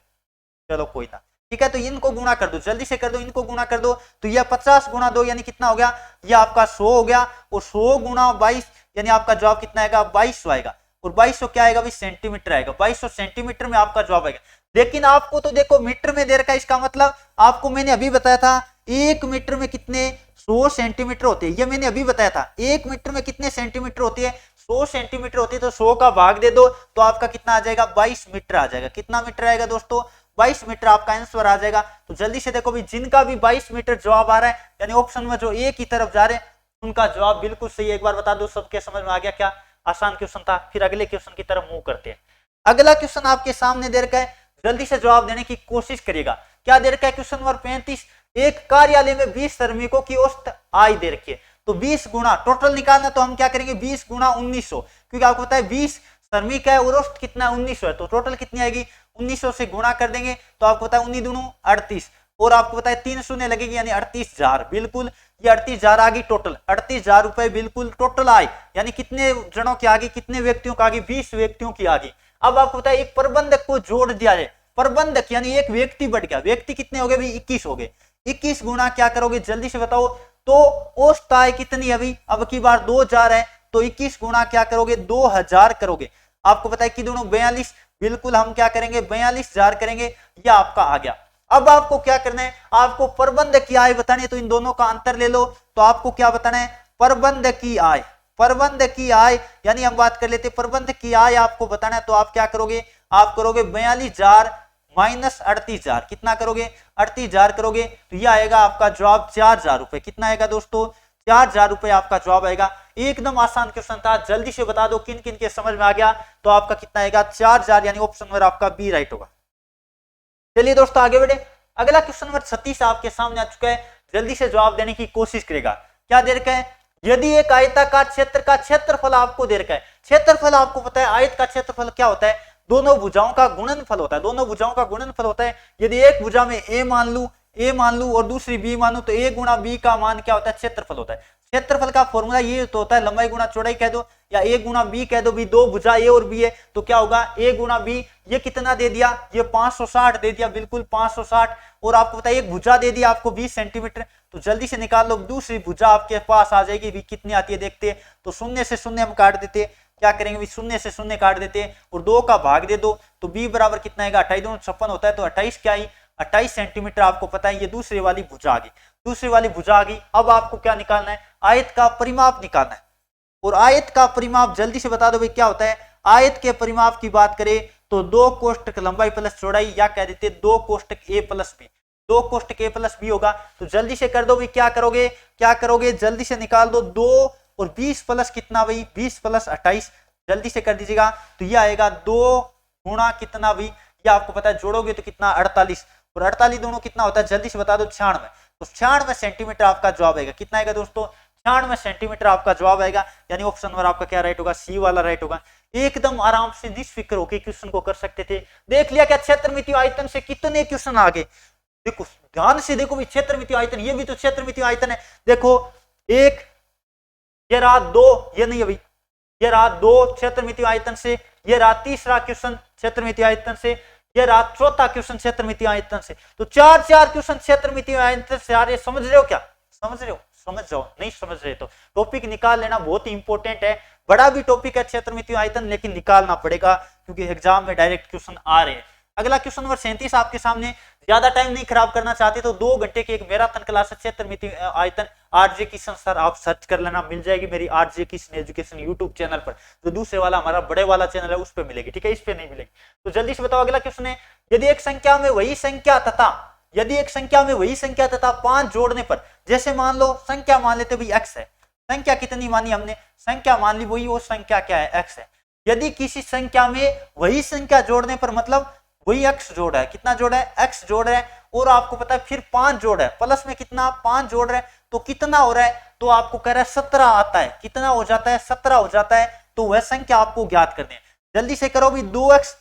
चलो कोई ना, ठीक है, तो इनको गुणा कर दो, जल्दी से कर दो, इनको गुणा कर दो, तो यह 50 गुणा 2 यानी कितना हो गया, ये आपका 100 हो गया, और 100 गुणा 22 यानी आपका जवाब कितना आएगा, 2200 आएगा, और 2200 क्या आएगा भाई, सेंटीमीटर आएगा, 2200 सेंटीमीटर में आपका जवाब आएगा। लेकिन आपको तो देखो मीटर में दे रखा है, इसका मतलब आपको मैंने अभी बताया था 1 मीटर में कितने 100 सेंटीमीटर होते हैं, ये मैंने अभी बताया था 1 मीटर में कितने सेंटीमीटर होती है, 100 सेंटीमीटर होती है, तो 100 का भाग दे दो तो आपका कितना आ जाएगा, 22 मीटर आ जाएगा। कितना मीटर आएगा दोस्तों, 22 मीटर आपका आंसर आ जाएगा। तो जल्दी से देखो भाई, जिनका भी 22 मीटर जवाब आ रहा है, यानी ऑप्शन में जो एक ही तरफ जा रहे हैं, उनका जवाब बिल्कुल सही है। एक बार बता दो, सबके समझ में आ गया क्या, आसान क्वेश्चन था। फिर अगले क्वेश्चन की तरफ मूव करते हैं। अगला क्वेश्चन आपके सामने दे रखा है, जल्दी से जवाब देने की कोशिश करिएगा। क्या दे रखा है, क्वेश्चन नंबर 35, एक कार्यालय में 20 श्रमिकों की औसत आय दे रखी है, तो 20 गुणा टोटल निकालना, तो हम क्या करेंगे 20 गुणा 1900, क्योंकि आपको पता है 20 श्रमिक है और औसत कितना 1900 है, तो टोटल कितनी आएगी 1900 से गुणा कर देंगे, तो आपको पता है 19 दूनी 38, और आपको पता है 3 शून्य लगेगी यानी 38,000, बिल्कुल ये 38,000 आ गई टोटल, 38,000 रुपए बिल्कुल टोटल आए, यानी कितने जनों की आ गई, कितने व्यक्तियों की आ गई, 20 व्यक्तियों की आ गई। अब आपको पता है एक प्रबंधक को जोड़ दिया जाए, प्रबंधक यानी एक व्यक्ति बढ़ गया, व्यक्ति कितने हो गए भाई 21 हो गए, 21 गुणा क्या करोगे जल्दी से बताओ, तो औसत आय कितनी है अभी, अब की बार 2000 है, तो 21 गुणा क्या करोगे 2000 करोगे, आपको पता है कि दोनों 42, बिल्कुल हम क्या करेंगे 42,000 करेंगे, यह आपका आ गया। अब आपको क्या करना है, आपको प्रबंधक की आय बतानी है, तो इन दोनों का अंतर ले लो, तो आपको क्या बताना है प्रबंधक की आय, प्रबंधक की आय यानी हम बात कर लेते प्रबंधक की आय आपको बताना है, तो आप क्या करोगे, आप करोगे 42,000 माइनस 38,000, कितना करोगे 38,000 करोगे, तो यह आएगा आपका जवाब 4,000 रुपए। कितना आएगा दोस्तों 4,000 रुपए आपका जवाब आएगा। एकदम आसान क्वेश्चन था, जल्दी से बता दो किन किन के समझ में आ गया, तो आपका कितना आएगा 4,000, यानी ऑप्शन नंबर आपका बी राइट होगा। चलिए दोस्तों आगे बढ़े, अगला क्वेश्चन नंबर 36 आपके सामने आ चुका है, जल्दी से जवाब देने की कोशिश करेगा। क्या दे रखा है, यदि एक आयताकार क्षेत्र का क्षेत्रफल आपको दे रखा है, क्षेत्रफल आपको पता है आयत का क्षेत्रफल क्या होता है, दोनों भुजाओं का गुणनफल होता है, दोनों भुजाओं का गुणनफल होता है। यदि एक भुजा में ए मान लू और दूसरी बी मान लू, तो ए गुणा बी का मान क्या होता है क्षेत्रफल होता है। क्षेत्रफल का फॉर्मूला ये तो होता है लंबाई गुणा चौड़ाई कह दो, या ए गुणा बी कह दो, भी दो भुजा ए और बी है, तो क्या होगा ए गुणा बी, ये कितना दे दिया, ये 560 दे दिया, बिल्कुल 560, और आपको पता है एक भुजा दे दिया आपको 20 सेंटीमीटर, तो जल्दी से निकाल लो, दूसरी भुजा आपके पास आ जाएगी, भी कितनी आती है देखते हैं, तो शून्य से शून्य हम काट देते, क्या करेंगे भी शून्य से शून्य काट देते हैं, और 2 का भाग दे दो, तो बी बराबर कितना आएगा 28 56 होता है, तो 28 क्या आई 28 सेंटीमीटर आपको पता है, ये दूसरी वाली भुजा आ गई, दूसरी वाली भुजा आ गई। अब आपको क्या निकालना है, आयत का परिमाप निकालना है, और आयत का परिमाप जल्दी से बता दो भाई क्या होता है। आयत के परिमाप की बात करें तो 2 कोष्टक लंबाई प्लस चौड़ाई, या कह देते 2 कोष्टक ए प्लस बी, 2 कोष्टक ए प्लस बी होगा। तो जल्दी से कर दो भाई, क्या करोगे जल्दी से निकाल दो, 2 और 20 प्लस कितना भाई 20 प्लस 28, जल्दी से कर दीजिएगा, तो यह आएगा 2 गुणा कितना भाई, यह आपको पता है जोड़ोगे तो कितना 48, और 48 दोनों कितना होता है जल्दी से बता दो 96, तो 96 सेंटीमीटर आपका जवाब आएगा। कितना आएगा दोस्तों 96 सेंटीमीटर आपका जवाब आएगा, यानी ऑप्शन नंबर आपका क्या राइट होगा, सी वाला राइट होगा। एकदम आराम से निष्फिक्र होकर क्वेश्चन को कर सकते थे। देख लिया क्या क्षेत्रमिति आयतन से कितने क्वेश्चन आ गए, देखो ध्यान से देखो भाई, क्षेत्रमिति आयतन, ये भी तो क्षेत्रमिति आयतन है, देखो एक, ये रहा 2, ये नहीं है भाई, ये रहा 2 क्षेत्रमिति आयतन से, ये रहा तीसरा क्वेश्चन क्षेत्रमिति आयतन से, ये रहा चौथा क्वेश्चन क्षेत्रमिति आयतन से, तो 4 क्वेश्चन क्षेत्रमिति आयतन से आ रहे, समझ रहे हो क्या, समझ रहे हो, समझ जाओ, नहीं समझ रहे तो टॉपिक निकाल लेना, बहुत ही इंपॉर्टेंट है, बड़ा भी टॉपिक है क्षेत्रमिति आयतन, लेकिन निकालना पड़ेगा क्योंकि एग्जाम में डायरेक्ट क्वेश्चन आ रहे हैं। अगला क्वेश्चन नंबर 37 आपके सामने, ज्यादा टाइम नहीं खराब करना चाहते तो 2 घंटे की एक मैराथन क्लास है क्षेत्रमिति आयतन, आरजे किशन सर आप सर्च कर लेना, मिल जाएगी मेरी RJ Kishan education YouTube channel पर, जो दूसरे वाला हमारा बड़े वाला चैनल है उस पर मिलेगी, ठीक है, इस पे नहीं मिलेगी। तो जल्दी से बताओ अगला क्वेश्चन है, यदि एक संख्या में वही संख्या तथा 5 जोड़ने पर, जैसे मान लो संख्या मान लेते भाई x है, संख्या कितनी मानी हमने, संख्या मान ली, वही वो संख्या क्या है x है, यदि किसी संख्या में वही संख्या जोड़ने पर, मतलब वही x जोड़ है, कितना जोड़ है, x जोड़ है, और आपको पता है फिर 5 जोड़ है, प्लस में कितना 5 जोड़ रहे, तो कितना हो रहा है, तो आपको कह रहा है 17 आता है, कितना हो जाता है, 17 हो जाता है। तो वह संख्या आपको ज्ञात करनी है। जल्दी से करो भी, 2x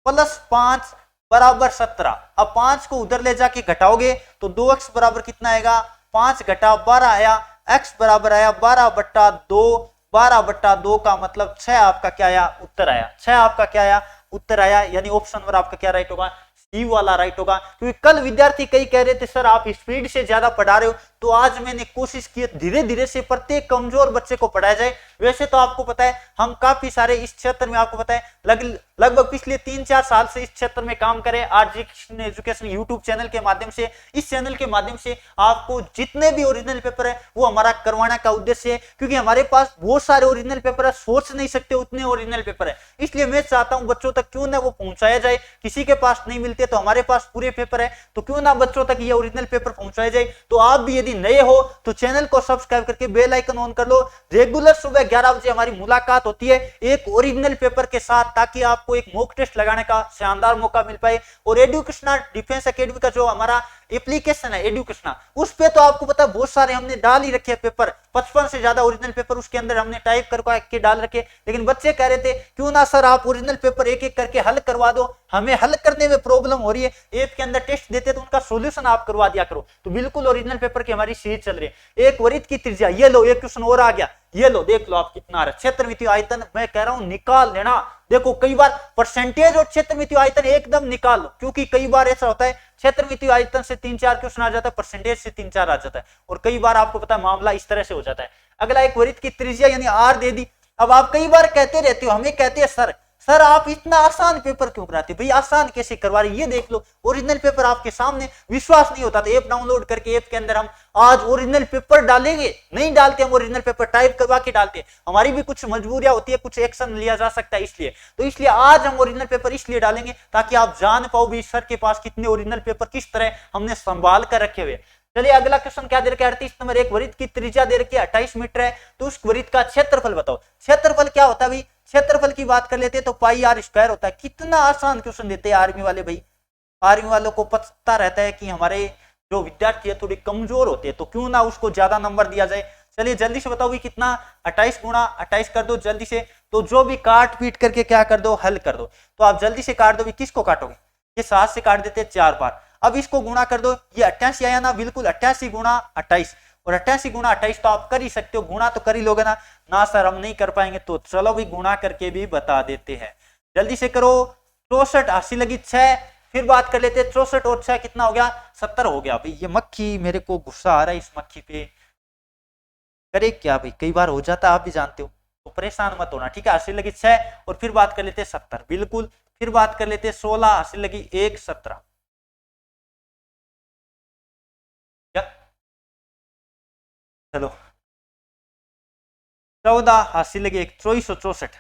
प्लस 5 बराबर 17। अब 5 को उधर ले जाके घटाओगे तो 2x बराबर कितना आएगा, 5 घटा 12 आया, x बराबर आया 12/2, 12/2 का मतलब 6 आपका क्या आया, उत्तर आया। 6 आपका क्या आया, उत्तर आया, यानी ऑप्शन नंबर आपका क्या राइट होगा, सी वाला राइट होगा। क्योंकि कल विद्यार्थी कई कह रहे थे सर आप स्पीड से ज्यादा पढ़ा रहे हो, तो आज मैंने कोशिश की धीरे धीरे से प्रत्येक कमजोर बच्चे को पढ़ाया जाए। वैसे तो आपको पता है हम काफी सारे इस क्षेत्र में, आपको पता है लगभग पिछले 3-4 साल से इस क्षेत्र में काम करें। आज एजुकेशन यूट्यूब चैनल के माध्यम से, इस चैनल के माध्यम से आपको जितने भी ओरिजिनल पेपर है वो हमारा करवाने का उद्देश्य है। क्योंकि हमारे पास बहुत सारे ओरिजिनल पेपर है, सोच नहीं सकते उतने ओरिजिनल पेपर है, इसलिए मैं चाहता हूं बच्चों तक क्यों ना वो पहुंचाया जाए। किसी के पास नहीं मिलते तो हमारे पास पूरे पेपर है, तो क्यों ना बच्चों तक ये ओरिजिनल पेपर पहुंचाया जाए। तो आप भी यदि नए हो तो चैनल को सब्सक्राइब करके बेल आइकन ऑन कर लो। रेगुलर सुबह 11 बजे हमारी मुलाकात होती है एक ओरिजिनल पेपर के साथ, ताकि आपको एक मॉक टेस्ट लगाने का शानदार मौका मिल पाए। और एडुकेशनल डिफेंस एकेडमी का जो हमारा एप्लीकेशन है एडुकेशनल, उस पे तो आपको पता है बहुत सारे हमने डाल ही रखे पेपर, 55 से ज्यादा ओरिजिनल पेपर उसके अंदर हमने टाइप करके डाल रखे। लेकिन बच्चे कह रहे थे क्यों ना सर आप ओरिजिनल पेपर एक एक करके हल करवा दो, हमें हल करने में प्रॉब्लम हो रही है, ऐप के अंदर टेस्ट देते तो उनका सॉल्यूशन आप करवा दिया करो। तो बिल्कुल ओरिजिनल पेपर की हमारी सीरीज चल रही है। एक वृत्त की त्रिज्या, ये लो एक क्वेश्चन और आ गया, ये लो देख लो आप कितना आ रहा है। क्षेत्रमितीय आयतन मैं कह रहा हूं निकाल लेना। देखो कई बार परसेंटेज और क्षेत्रमितीय आयतन एकदम निकाल लो, क्योंकि कई बार ऐसा होता है क्षेत्रमितीय आयतन से 3-4 क्वेश्चन आ जाता है, परसेंटेज से 3-4 आ जाता है, और कई बार आपको पता है मामला इस तरह से हो जाता है। अगला एक वृत्त की त्रिज्या यानी आर दे दी। अब आप कई बार कहते रहते हो, हमें कहते हैं सर आप इतना आसान पेपर क्यों कराते हो, भाई आसान कैसे करवा रहे, ये देख लो ओरिजिनल पेपर आपके सामने। विश्वास नहीं होता तो ऐप डाउनलोड करके ऐप के अंदर हम आज ओरिजिनल पेपर डालेंगे, नहीं डालते हम ओरिजिनल पेपर टाइप करवा के डालते हैं, हमारी भी कुछ मजबूरियां होती है, कुछ एक्शन लिया जा सकता है इसलिए आज हम ओरिजिनल पेपर इसलिए डालेंगे ताकि आप जान पाओ भी सर के पास कितने ओरिजिनल पेपर किस तरह हमने संभाल कर रखे हुए। चलिए अगला क्वेश्चन क्या दे रखा है, 38 नंबर। एक वृत्त की त्रिज्या दे रखी है 28 मीटर है, तो उस वृत्त का क्षेत्रफल बताओ। क्षेत्रफल क्या होता है भाई, क्षेत्रफल की बात कर लेते हैं तो पाई आर स्क्वायर होता है। कितना आसान क्वेश्चन देते हैं आर्मी वाले भाई, आर्मी वालों को पता रहता है कि हमारे जो विद्यार्थी है थोड़े कमजोर होते हैं, तो क्यों ना उसको ज्यादा नंबर दिया जाए। चलिए जल्दी से बताओ भाई कितना, 28 गुणा 28 कर दो जल्दी से, तो जो भी काट पीट करके क्या कर दो, हल कर दो। तो आप जल्दी से काट दो भी, किसको काटोगे, ये 7 से काट देते हैं 4 बार। अब इसको गुणा कर दो, ये 88 आया ना, बिल्कुल 88 गुणा 28, और 88 गुणा 28 तो आप कर ही सकते हो, गुणा तो कर ही लोगे ना सर हम नहीं कर पाएंगे, तो चलो भी गुणा करके भी बता देते हैं। जल्दी से करो, 64 80 लगी 6, फिर बात कर लेते हैं 64 और 6 कितना हो गया, 70 हो गया। भाई ये मक्खी, मेरे को गुस्सा आ रहा है इस मक्खी पे, करे क्या भाई, कई बार हो जाता है आप भी जानते हो, तो परेशान मत होना, ठीक है। 80 लगी 6 और फिर बात कर लेते हैं 70, बिल्कुल फिर बात कर लेते हैं 16, 80 लगी 1, 17 क्या, चलो 14, 80 लगी 1, 2464।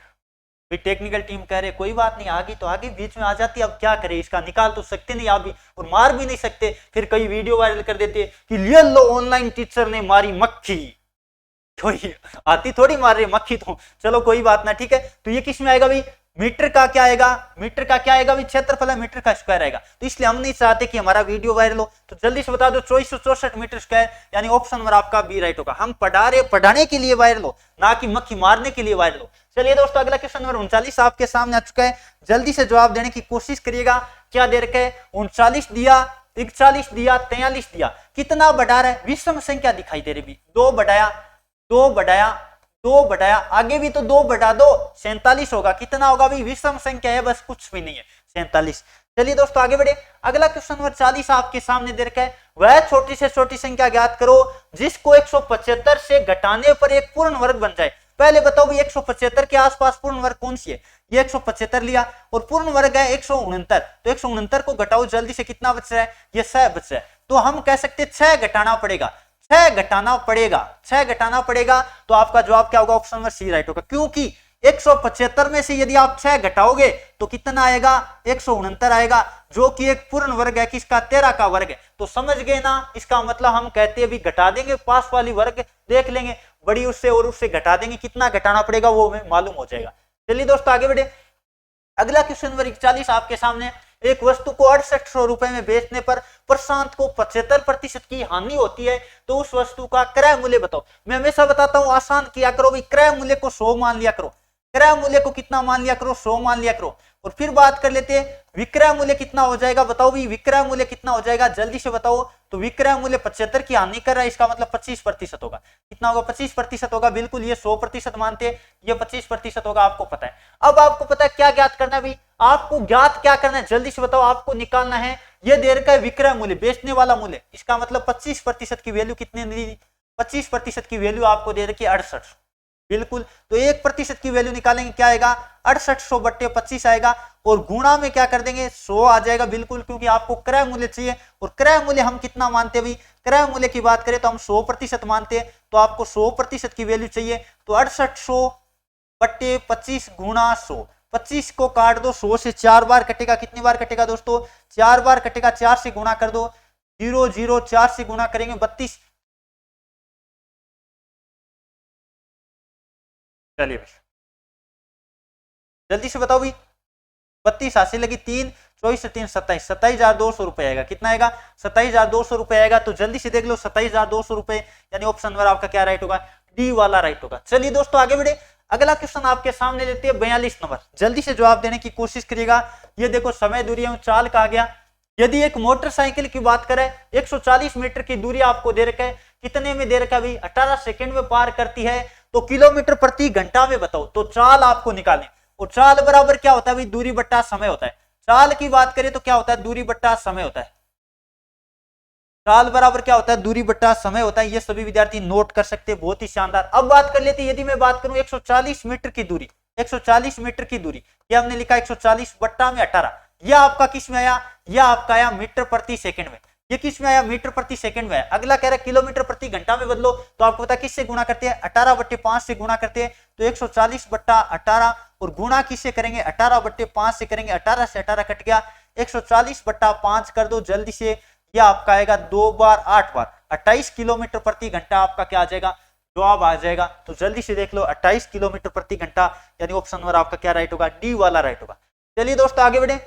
भाई टेक्निकल टीम कह रहे कोई बात नहीं, आगे तो आगे बीच में आ जाती है, अब क्या करें, इसका निकाल तो सकते नहीं आप भी और मार भी नहीं सकते। फिर कई वीडियो वायरल कर देते कि ले लो ऑनलाइन टीचर ने मारी मक्खी, कोई आती थोड़ी मार रही मक्खी, तो चलो कोई बात ना, ठीक है। तो ये किस में आएगा भाई, मीटर का क्या आएगा, मीटर का क्या आएगा भाई, क्षेत्रफल है, मीटर का स्क्वायर आएगा। तो इसलिए हम नहीं चाहते कि हमारा वीडियो वायरल हो, तो जल्दी से बता दो 2464 मीटर स्क्वायर, यानी ऑप्शन नंबर आपका बी राइट होगा। हम पढ़ाने के लिए वायरल हो, ना कि मक्खी मारने के लिए वायरल हो। चलिए दोस्तों अगला क्वेश्चन नंबर 39 आपके सामने आ चुका है, जल्दी से जवाब देने की कोशिश करिएगा। क्या दे रखा है, 39 दिया, 41 दिया, 43 दिया, कितना बढ़ा रहा है, विषम संख्या दिखाई दे रही, 2 बढ़ाया 2 बढ़ाया 2 बढ़ाया, आगे भी तो 2 बढ़ा दो, 47 होगा, कितना होगा भाई, विषम संख्या है, बस कुछ भी नहीं है, 47। चलिए दोस्तों आगे बढ़े, अगला क्वेश्चन नंबर 40 आपके सामने दे रखा है, वह छोटी से छोटी संख्या ज्ञात करो जिसको 175 से घटाने पर एक पूर्ण वर्ग बन जाए। पहले बताओ भाई 175 के आसपास पूर्ण वर्ग कौन सी है, ये 175 लिया और पूर्ण वर्ग है 169, तो 169 को घटाओ जल्दी से, कितना बच रहा है, ये 6 बच रहा है। तो हम कह सकते 6 घटाना पड़ेगा, 6 घटाना पड़ेगा, 6 घटाना पड़ेगा, तो आपका जवाब क्या होगा, ऑप्शन नंबर सी राइट होगा। क्योंकि 175 में से यदि आप 6 घटाओगे तो कितना आएगा, 169 आएगा, जो कि एक पूर्ण वर्ग है, किसका, 13 का वर्ग है। तो समझ गए ना, इसका मतलब हम कहते हैं भी घटा देंगे, पास वाली वर्ग देख लेंगे, बड़ी उससे और उससे घटा देंगे, कितना घटाना पड़ेगा वो हमें मालूम हो जाएगा। चलिए दोस्तों आगे बढ़े। अगला क्वेश्चन नंबर 41 आपके सामने, एक वस्तु को 6800 रुपए में बेचने पर प्रशांत को 75% की हानि होती है, तो उस वस्तु का क्रय मूल्य बताओ। मैं हमेशा बताता हूं आसान किया करो भाई, क्रय मूल्य को 100 मान लिया करो, क्रय मूल्य को कितना मान लिया करो, 100 मान लिया करो। और फिर बात कर लेते हैं विक्रय मूल्य कितना हो जाएगा, बताओ भाई विक्रय मूल्य कितना हो जाएगा, जल्दी से बताओ। तो विक्रय मूल्य 75 की हानि कर रहा है, इसका मतलब 25% होगा। कितना होगा, 25% होगा, बिल्कुल। ये 100% मानते हैं, ये 25% होगा, आपको पता है। अब आपको पता है क्या ज्ञात करना है भाई, आपको ज्ञात क्या करना है, जल्दी से बताओ। आपको निकालना है, ये दे रखा है विक्रय मूल्य, बेचने वाला मूल्य, इसका मतलब 25% की वैल्यू कितनी दी, 25% की वैल्यू आपको दे रखी है 6800, बिल्कुल। तो 1% की वैल्यू निकालेंगे, क्या आएगा, 6800 बट्टे 25 आएगा, और गुणा में क्या कर देंगे, 100 आ जाएगा, बिल्कुल, क्योंकि आपको क्रय मूल्य चाहिए। और क्रय मूल्य हम कितना मानते हैं भाई, क्रय मूल्य की बात करें तो हम 100% मानते हैं, तो आपको 100% की वैल्यू चाहिए। तो 6800 बट्टे 25 गुणा 100, 25 को काट दो, 100 से 4 बार कटेगा, कितनी बार कटेगा दोस्तों, 4 बार कटेगा, 4 से गुणा कर दो, 0 0 4 से गुणा करेंगे 32। चलिए जल्दी से बताओ भाई, 32 हासिल लगी, 3 24 से 3 27, 27,200 रुपए आएगा, कितना आएगा, 27,200 रुपए आएगा। तो जल्दी से देख लो, 27,200 रुपए, यानी ऑप्शन नंबर आपका क्या राइट होगा, डी वाला राइट होगा। चलिए दोस्तों आगे बढ़े, अगला क्वेश्चन आपके सामने लेते हैं 42 नंबर, जल्दी से जवाब देने की कोशिश करिएगा। ये देखो समय दूरी चाल कहा गया, यदि एक मोटरसाइकिल की बात करें 140 मीटर की दूरी आपको दे रखा है, कितने में दे रखा है भाई, 18 सेकंड में पार करती है, तो किलोमीटर प्रति घंटा में बताओ। तो चाल आपको निकालें, और चाल बराबर क्या होता है भाई, दूरी बट्टा समय होता है। चाल की बात करें तो क्या होता है, दूरी बट्टा समय होता है। चाल बराबर क्या होता है, दूरी बट्टा समय होता है। ये सभी विद्यार्थी नोट कर सकते हैं, बहुत ही शानदार। अब बात कर लेते हैं, यदि मैं बात करूं 140 मीटर की दूरी, 140 मीटर की दूरी, ये हमने लिखा 140 बट्टा में 18, यह आपका किस में आया, यह आपका आया मीटर प्रति सेकंड में। ये किस में आया, मीटर प्रति सेकंड में। अगला कह रहा है किलोमीटर प्रति घंटा में बदलो, तो आपको पता है किससे गुणा करते हैं, 18 बट्टे 5 से गुणा करते हैं। तो 140 बट्टा 18, और गुणा किससे करेंगे, 18 बट्टे 5 से करेंगे, 18 से 18 कट गया, 140 बट्टा 5 कर दो जल्दी से, यह आपका आएगा 2 बार 8 बार, 28 किलोमीटर प्रति घंटा आपका क्या आ जाएगा, जवाब आ जाएगा। तो जल्दी से देख लो, 28 किलोमीटर प्रति घंटा, यानी ऑप्शन नंबर आपका क्या राइट होगा, डी वाला राइट होगा। चलिए दोस्तों आगे बढ़े,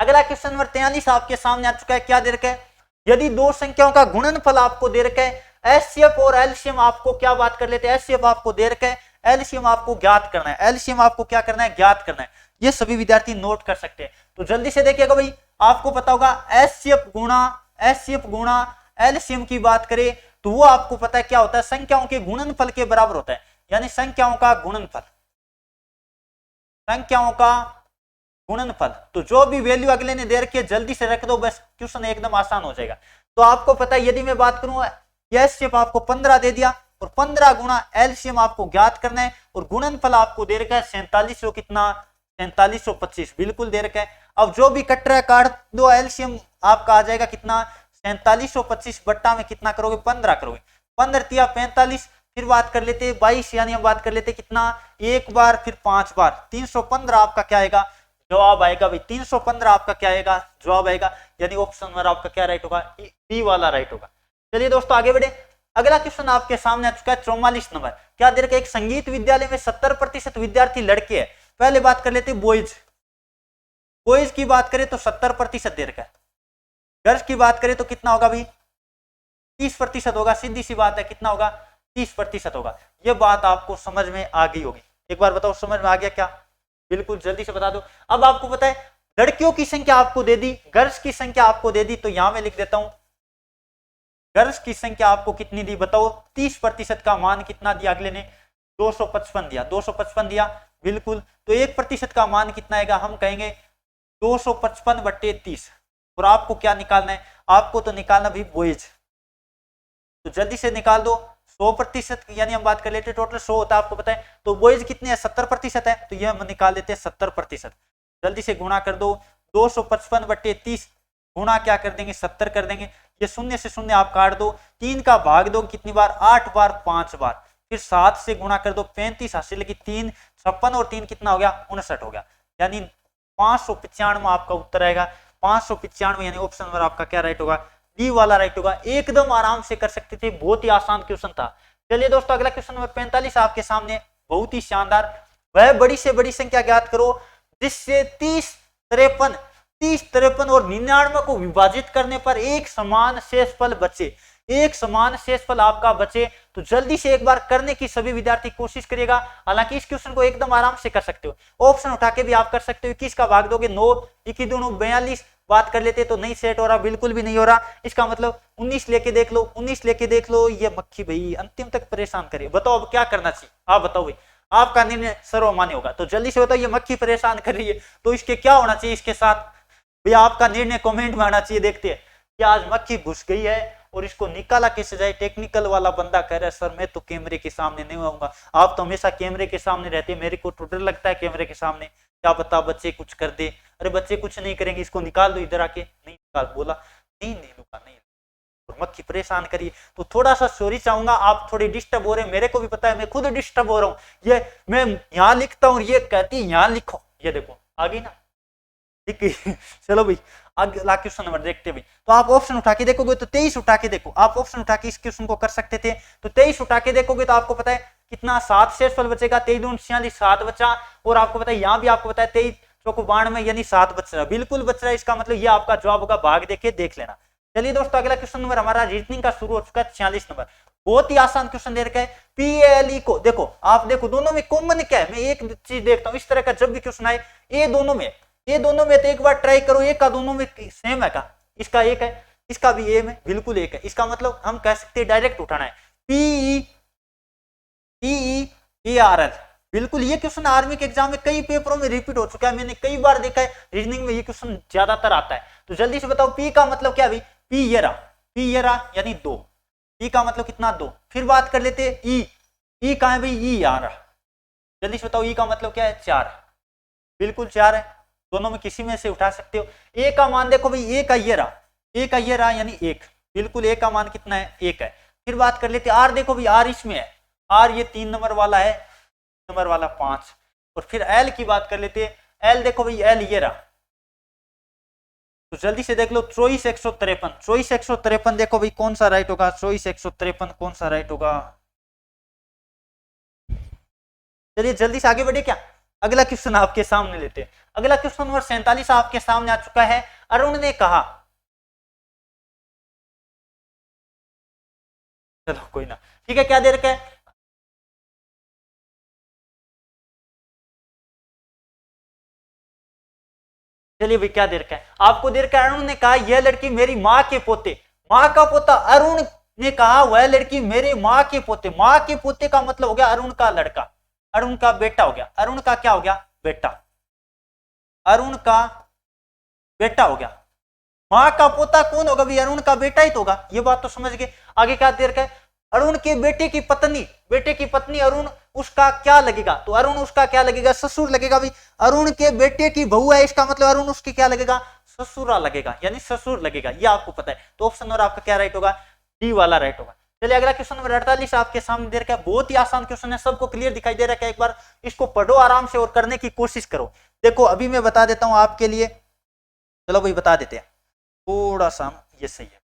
अगला क्वेश्चन नंबर 43 आपके सामने आ चुका है, क्या दे रखा है, यदि दो संख्याओं का गुणनफल आपको दे रखा है, एचसीएफ और एलसीएम आपको क्या बात कर लेते हैं, एचसीएफ आपको दे रखा है, एलसीएम आपको ज्ञात करना है, एलसीएम आपको क्या करना है, ज्ञात करना है। ये सभी विद्यार्थी नोट कर सकते हैं। तो जल्दी से देखिएगा भाई, आपको पता होगा एचसीएफ गुणा एलसीएम की बात करें तो वो आपको पता है क्या होता है, संख्याओं के गुणनफल के बराबर होता है, यानी संख्याओं का गुणनफल, संख्याओं का गुणनफल। तो जो भी वैल्यू अगले ने दे रखी है जल्दी से रख दो, बस क्वेश्चन एकदम आसान हो जाएगा। तो आपको पता है, यदि मैं बात करूं एचसीएफ आपको 15 दे दिया, और 15 गुणा एलसीएम आपको ज्ञात करना है, और गुणनफल आपको दे रखा है 4700, कितना, 4725, बिल्कुल दे रखा है। अब जो भी कट रहा है काट दो, एलसीएम आपका आ जाएगा कितना, 4725 बट्टा में कितना करोगे, 15 करोगे, 15 तिया 45, फिर बात कर लेते 22, यानी हम बात कर लेते कितना, एक बार फिर 5 बार, 315 आपका क्या आएगा, जवाब आएगा भाई, 315 आपका क्या आएगा, जवाब आएगा, यानी ऑप्शन नंबर आपका क्या राइट होगा, बी वाला राइट होगा। चलिए दोस्तों आगे बढ़े, अगला क्वेश्चन आपके सामने आ चुका है 44 नंबर, क्या दे रखा है, एक संगीत विद्यालय में 70% विद्यार्थी लड़के हैं। पहले बात कर लेते बॉयज, बॉयज की बात करें तो 70% दे रखा है, गर्ल्स की बात करें तो कितना होगा भाई, 30% होगा, सीधी सी बात है, कितना होगा, 30% होगा। यह बात आपको समझ में आ गई होगी, एक बार बताओ समझ में आ गया क्या, बिल्कुल जल्दी से बता दो। अब आपको पता है लड़कियों की संख्या आपको दे दी, गर्ल्स की संख्या आपको दे दी, तो यहां मैं लिख देता हूं, गर्ल्स की संख्या आपको कितनी दी बताओ, 30% का मान कितना दिया अगले ने, 255 दिया, 255 दिया, बिल्कुल। तो 1% का मान कितना आएगा, हम कहेंगे 255 बट्टे 30, और आपको क्या निकालना है, आपको तो निकालना भी बॉयज, तो जल्दी से निकाल दो, 100%, यानी हम बात कर लेते टोटल 100 होता है, आपको पता है, तो बॉयज कितने हैं, 70% है, तो यह हम निकाल लेते हैं 70%, जल्दी से गुणा कर दो, 255 बट्टे 30 गुणा क्या कर देंगे, 70 कर देंगे, ये शून्य से शून्य आप काट दो, 3 का भाग दो कितनी बार, 8 बार, 5 बार, फिर 7 से गुणा कर दो, 35 हासिल की 3, 56 और 3 कितना हो गया, 59 हो गया, यानी 595 आपका उत्तर आएगा, 595, यानी ऑप्शन नंबर आपका क्या राइट होगा, डी वाला राइट होगा। एकदम आराम से कर सकते थे, बहुत ही आसान क्वेश्चन था। चलिए दोस्तों अगला क्वेश्चन नंबर 45 आपके सामने, बहुत ही शानदार वह बड़ी से बड़ी संख्या ज्ञात करो जिससे 30, 53 और 99 को विभाजित करने पर एक समान शेषफल बचे। एक समान शेषफल आपका बचे। तो जल्दी से एक बार करने की सभी विद्यार्थी कोशिश करिएगा। हालांकि इस क्वेश्चन को एकदम आराम से कर सकते हो, ऑप्शन उठा के भी आप कर सकते हो। 21 का भाग दोगे 9, 21 दूनी 42, बात कर लेते तो नहीं सेट हो रहा, बिल्कुल भी नहीं हो रहा। इसका मतलब 19 लेके देख लो, 19 लेके देख लो। ये मक्खी भाई अंतिम तक परेशान करे। बताओ अब क्या करना चाहिए, आप बताओ भाई, आपका निर्णय सर्वमान्य होगा। तो जल्दी से बताओ, ये मक्खी परेशान कर रही है तो इसके क्या होना चाहिए इसके साथ भैया, आपका निर्णय कमेंट में आना चाहिए। देखते हैं कि आज मक्खी घुस गई है और इसको निकाला कैसे जाए। टेक्निकल वाला बंदा कह रहा है सर मैं तो कैमरे के सामने नहीं आऊंगा। आप तो हमेशा कैमरे के सामने रहते हैं, मेरे को तो डर लगता है कैमरे के सामने। क्या पता बच्चे कुछ कर दे। अरे बच्चे कुछ नहीं करेंगे, इसको निकाल दो इधर आके। नहीं निकाल, बोला नहीं लूंगा, नहीं। और मक्खी परेशान करिए तो थोड़ा सा सॉरी चाहूंगा। आप थोड़ी डिस्टर्ब हो रहे हैं, मेरे को भी पता है, मैं खुद डिस्टर्ब हो रहा हूँ। ये मैं यहाँ लिखता हूँ, ये कहती है यहाँ लिखो। ये देखो आ गई ना, ठीक है। चलो भाई अगला क्वेश्चन नंबर देखते भाई। तो आप ऑप्शन उठा के देखोगे तो 23 उठा के देखो। आप ऑप्शन उठा के इस क्वेश्चन को कर सकते थे। तो 23 उठा के देखोगे तो आपको पता है कितना 7 शेषफल बचेगा। 23 दूनी 46, 7 बचा। और आपको पता है यहाँ भी आपको पता है 23 चौको 92 यानी 7 बच रहा है, बिल्कुल बच रहा है। इसका मतलब ये आपका जवाब होगा। भाग देके देख लेना। चलिए दोस्तों अगला क्वेश्चन नंबर हमारा रीजनिंग का शुरू हो चुका है। 46 नंबर बहुत ही आसान क्वेश्चन दे रखा है। PLE को देखो, आप देखो दोनों में कॉमन क्या है। मैं एक चीज देखता हूँ, इस तरह का जब भी क्वेश्चन आए ये दोनों में तो एक बार ट्राई करो। एक का दोनों में सेम है का? इसका एक है, इसका भी एम है, बिल्कुल एक है। इसका मतलब हम कह सकते हैं डायरेक्ट उठाना है। PEARL बिल्कुल। ये क्वेश्चन आर्मी के एग्जाम में कई पेपरों में रिपीट हो चुका है, मैंने कई बार देखा है। रीजनिंग में ये क्वेश्चन ज्यादातर आता है। तो जल्दी से बताओ पी का मतलब क्या भाई? पी ये रहा यानी 2। पी का मतलब कितना? 2। फिर बात कर लेते हैं ई कहां है भाई? ई आ रहा। जल्दी से बताओ ई का मतलब क्या है? 4। बिल्कुल 4 है। दोनों में किसी में से उठा सकते हो। ए का मान देखो भाई, ए का ये रहा यानी 1। बिल्कुल ए का मान कितना है? 1 है। फिर बात कर लेते आर, देखो भाई आर इसमें है। आर ये 3 नंबर वाला है, नंबर वाला 5। और फिर एल की बात कर लेते हैं। एल देखो भाई एल ये रहा। तो जल्दी से देख लो 24 153। 24 153 देखो भाई कौन सा राइट होगा? 24 153 कौन सा राइट होगा? चलिए जल्दी से आगे बढ़े क्या? अगला क्वेश्चन आपके सामने लेते हैं। अगला क्वेश्चन नंबर 47 आपके सामने आ चुका है। अरुण ने कहा, चलो कोई ना, ठीक है। क्या दे रखा है? चलिए भाई क्या दे रखा है? आपको दे रखा है अरुण ने कहा यह लड़की मेरी माँ के पोते। माँ का पोता अरुण ने कहा वह लड़की मेरी माँ के पोते। माँ के पोते का मतलब हो गया अरुण का लड़का, अरुण का बेटा हो गया। अरुण का क्या हो गया? बेटा। अरुण का बेटा हो गया। माँ का पोता कौन होगा भाई? अरुण का बेटा ही तो होगा। ये बात तो समझ गए। आगे क्या दे रखा है? अरुण के बेटे की पत्नी अरुण उसका क्या लगेगा? तो अरुण उसका क्या लगेगा? ससुर लगेगा भाई। अरुण के बेटे की बहू है, इसका मतलब अरुण उसकी क्या लगेगा? ससुरा लगेगा यानी ससुर लगेगा। ये आपको पता है। तो ऑप्शन नंबर आपका क्या राइट होगा? डी वाला राइट होगा। चलिए अगला क्वेश्चन नंबर 48 आपके सामने दे रखा है। बहुत ही आसान क्वेश्चन है, सबको क्लियर दिखाई दे रहा है। एक बार इसको पढ़ो आराम से और करने की कोशिश करो। देखो अभी मैं बता देता हूं आपके लिए। चलो भाई बता देते हैं, थोड़ा सा ये सही है।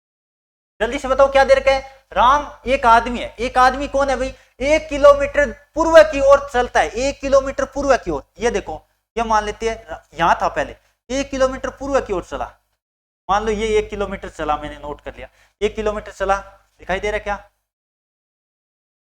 जल्दी से बताओ क्या दे रखा है? राम एक आदमी है। एक आदमी कौन है भाई? 1 किलोमीटर पूर्व की ओर चलता है। 1 किलोमीटर पूर्व की ओर। ये देखो, ये मान लेते हैं यहां था पहले, 1 किलोमीटर पूर्व की ओर चला। मान लो ये 1 किलोमीटर चला, मैंने नोट कर लिया। 1 किलोमीटर चला, दिखाई दे रहा है क्या?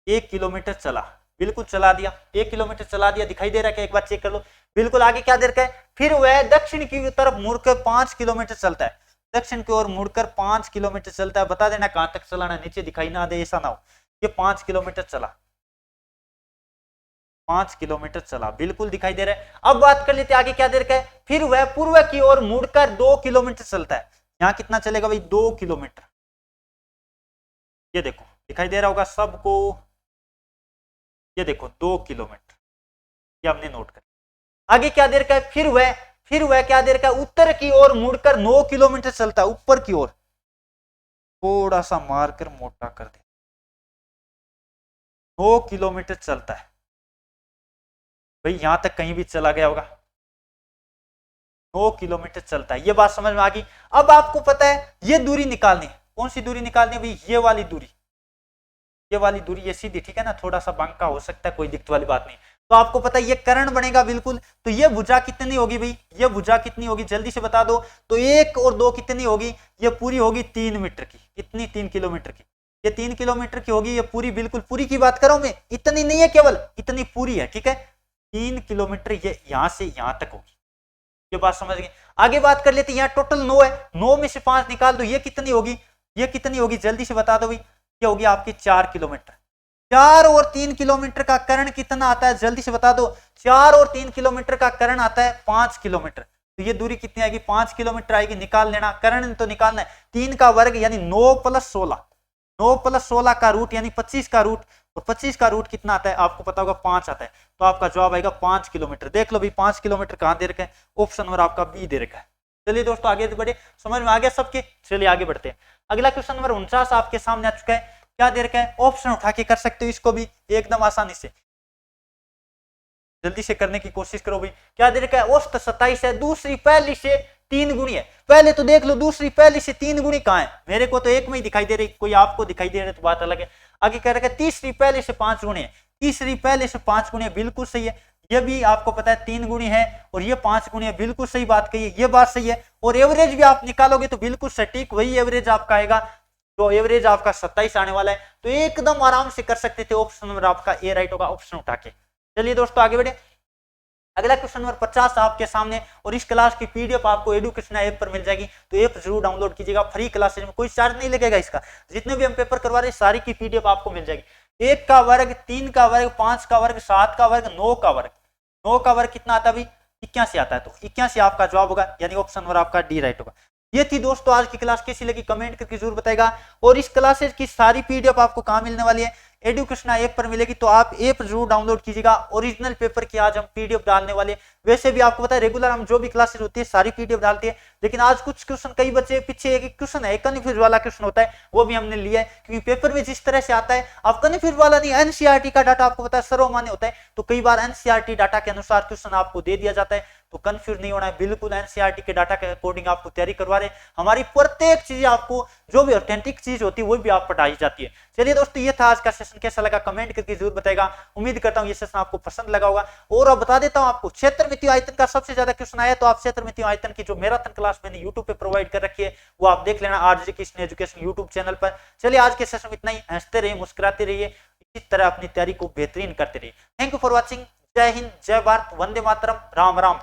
1 किलोमीटर चला, बिल्कुल चला दिया। 1 किलोमीटर चला दिया, दिखाई दे रहा है क्या? एक बार चेक कर लो। बिल्कुल आगे क्या दे रखा है? फिर वह दक्षिण की तरफ मुड़कर 5 किलोमीटर चलता है। दक्षिण की ओर मुड़कर 5 किलोमीटर चलता है। बता देना कहां तक चलाना, नीचे दिखाई ना दे, ऐसा ना हो। ये 5 किलोमीटर चला, 5 किलोमीटर चला, बिल्कुल दिखाई दे रहा है। अब बात कर लेते आगे क्या दे रखा है? फिर वह पूर्व की ओर मुड़कर 2 किलोमीटर चलता है। यहां कितना चलेगा भाई? 2 किलोमीटर। ये देखो दिखाई दे रहा होगा सबको। ये देखो 2 किलोमीटर, ये हमने नोट कर। आगे क्या दे रखा है? फिर वह क्या दे रखा है? उत्तर की ओर मुड़कर 9 किलोमीटर चलता है। ऊपर की ओर थोड़ा सा मारकर मोटा कर दे। 9 किलोमीटर चलता है भाई, यहां तक कहीं भी चला गया होगा। 9 किलोमीटर चलता है, ये बात समझ में आ गई। अब आपको पता है ये दूरी निकालनी है। कौन सी दूरी निकालनी है भाई? ये वाली दूरी। ये वाली दूरी ये सीधी, ठीक है ना? थोड़ा सा बंका हो सकता है, कोई दिक्कत वाली बात नहीं। तो आपको पता है ये कर्ण बनेगा बिल्कुल। तो ये भुजा कितनी होगी भाई, ये भुजा कितनी होगी जल्दी से बता दो। तो 1 और 2 कितनी होगी, ये पूरी होगी 3 मीटर की। कितनी, 3 किलोमीटर की। ये 3 किलोमीटर की होगी, ये पूरी, बिल्कुल पूरी की बात करो मैं, इतनी नहीं है केवल, इतनी पूरी है, ठीक है। 3 किलोमीटर ये यहां से यहां तक होगी, ये बात समझ गए। आगे बात कर लेते हैं, यहाँ टोटल 9 है, 9 में से 5 निकाल दो, ये कितनी होगी, ये कितनी होगी जल्दी से बता दो भाई। ये होगी आपकी 4 किलोमीटर। 4 और 3 किलोमीटर का कर्ण कितना आता है जल्दी से बता दो। 4 और 3 किलोमीटर का कर्ण आता है 5 किलोमीटर। तो ये दूरी कितनी आएगी, 5 किलोमीटर आएगी, निकाल लेना। कर्ण तो निकालना है, 3 का वर्ग यानी 9 + 16, 9 + 16 का रूट यानी 25 का रूट, और 25 का रूट कितना आता है आपको पता होगा, 5 आता है। तो आपका जवाब आएगा 5 किलोमीटर। देख लो भाई 5 किलोमीटर कहां दे रखा है, ऑप्शन नंबर आपका बी दे रखा है। चलिए दोस्तों आगे बढ़े, समझ में आ गया सबके। चलिए आगे बढ़ते हैं। अगला क्वेश्चन नंबर 49 आपके सामने आ चुका है। क्या दे रखा है, ऑप्शन उठा के कर सकते हो इसको भी एकदम आसानी से, जल्दी से करने की कोशिश करो भाई। क्या दे रखा है, औसत 27 है, दूसरी पहली से 3 गुणी है। पहले तो देख लो दूसरी पहली से 3 गुणी कहां है, मेरे को तो एक में ही दिखाई दे रही, कोई आपको दिखाई दे रहा है तो बात अलग है। आगे कह रखा है तीसरी पहले से 5 गुणी है, तीसरी पहले से 5 गुणी है, बिल्कुल सही है। ये भी आपको पता है 3 गुणी है और ये 5 गुणी है, बिल्कुल सही बात कही है, ये बात सही है। और एवरेज भी आप निकालोगे तो बिल्कुल सटीक वही एवरेज आपका आएगा, तो एवरेज आपका 27 आने वाला है। तो एकदम आराम से कर सकते थे, ऑप्शन नंबर आपका ए राइट होगा, ऑप्शन उठा के। चलिए दोस्तों आगे बढ़े। अगला क्वेश्चन नंबर 50 आपके सामने, और इस क्लास की पीडीएफ आपको एडुकेशन ऐप पर मिल जाएगी, तो ऐप जरूर डाउनलोड कीजिएगा। फ्री क्लासेज में कोई चार्ज नहीं लगेगा इसका, जितने भी हम पेपर करवा रहे हैं सारी की पीडीएफ आपको मिल जाएगी। 1 का वर्ग, 3 का वर्ग, 5 का वर्ग, 7 का वर्ग, 9 का वर्ग। 9 का वर्ग कितना आता है भाई, 81 आता है। तो 81 आपका जवाब होगा, यानी ऑप्शन नंबर आपका डी राइट होगा। ये थी दोस्तों आज की क्लास, कैसी लगी कमेंट करके जरूर बताएगा। और इस क्लासेज की सारी पीडीएफ आपको कहां मिलने वाली है, एडुकेशन ऐप पर मिलेगी, तो आप ऐप जरूर डाउनलोड कीजिएगा। ओरिजिनल पेपर की आज हम पीडीएफ डालने वाले, वैसे भी आपको पता है रेगुलर हम जो भी क्लासेस होती है सारी पीडीएफ डालते हैं, लेकिन आज कुछ क्वेश्चन, कई बच्चे पीछे एक क्वेश्चन है, कन्फ्यूज वाला क्वेश्चन होता है, वो भी हमने लिया है, क्योंकि पेपर में जिस तरह से आता है, अब कन्फ्यूज वाला नहीं, एनसीईआरटी का डाटा आपको पता है सर्वमान्य होता है, तो कई बार एनसीईआरटी डाटा के अनुसार क्वेश्चन आपको दे दिया जाता है, तो कंफ्यूज नहीं होना है, बिल्कुल एनसीईआरटी के डाटा के अकॉर्डिंग आपको तैयारी करवा रहे हैं। हमारी प्रत्येक चीज आपको, जो भी ऑथेंटिक चीज होती है वो भी आप पढ़ाई जाती है। चलिए दोस्तों ये था आज का सेशन, कैसा लगा कमेंट करके जरूर बताएगा। उम्मीद करता हूँ ये सेशन आपको पसंद लगा होगा। और अब बता देता हूँ आपको, क्षेत्रमितीय आयतन का सबसे ज्यादा क्वेश्चन आया, तो आप क्षेत्रमितीय आयतन की जो मैराथन क्लास मैंने यूट्यूब पे प्रोवाइड कर रखी है, वो आप देख लेना RJ Krishna education YouTube channel पर। चलिए आज के सेशन में इतना ही, हंसते रहिए, मुस्कुराते रहिए, इसी तरह अपनी तैयारी को बेहतरीन करते रहिए। Thank you for watching. जय हिंद, जय भारत, वंदे मातरम, राम राम।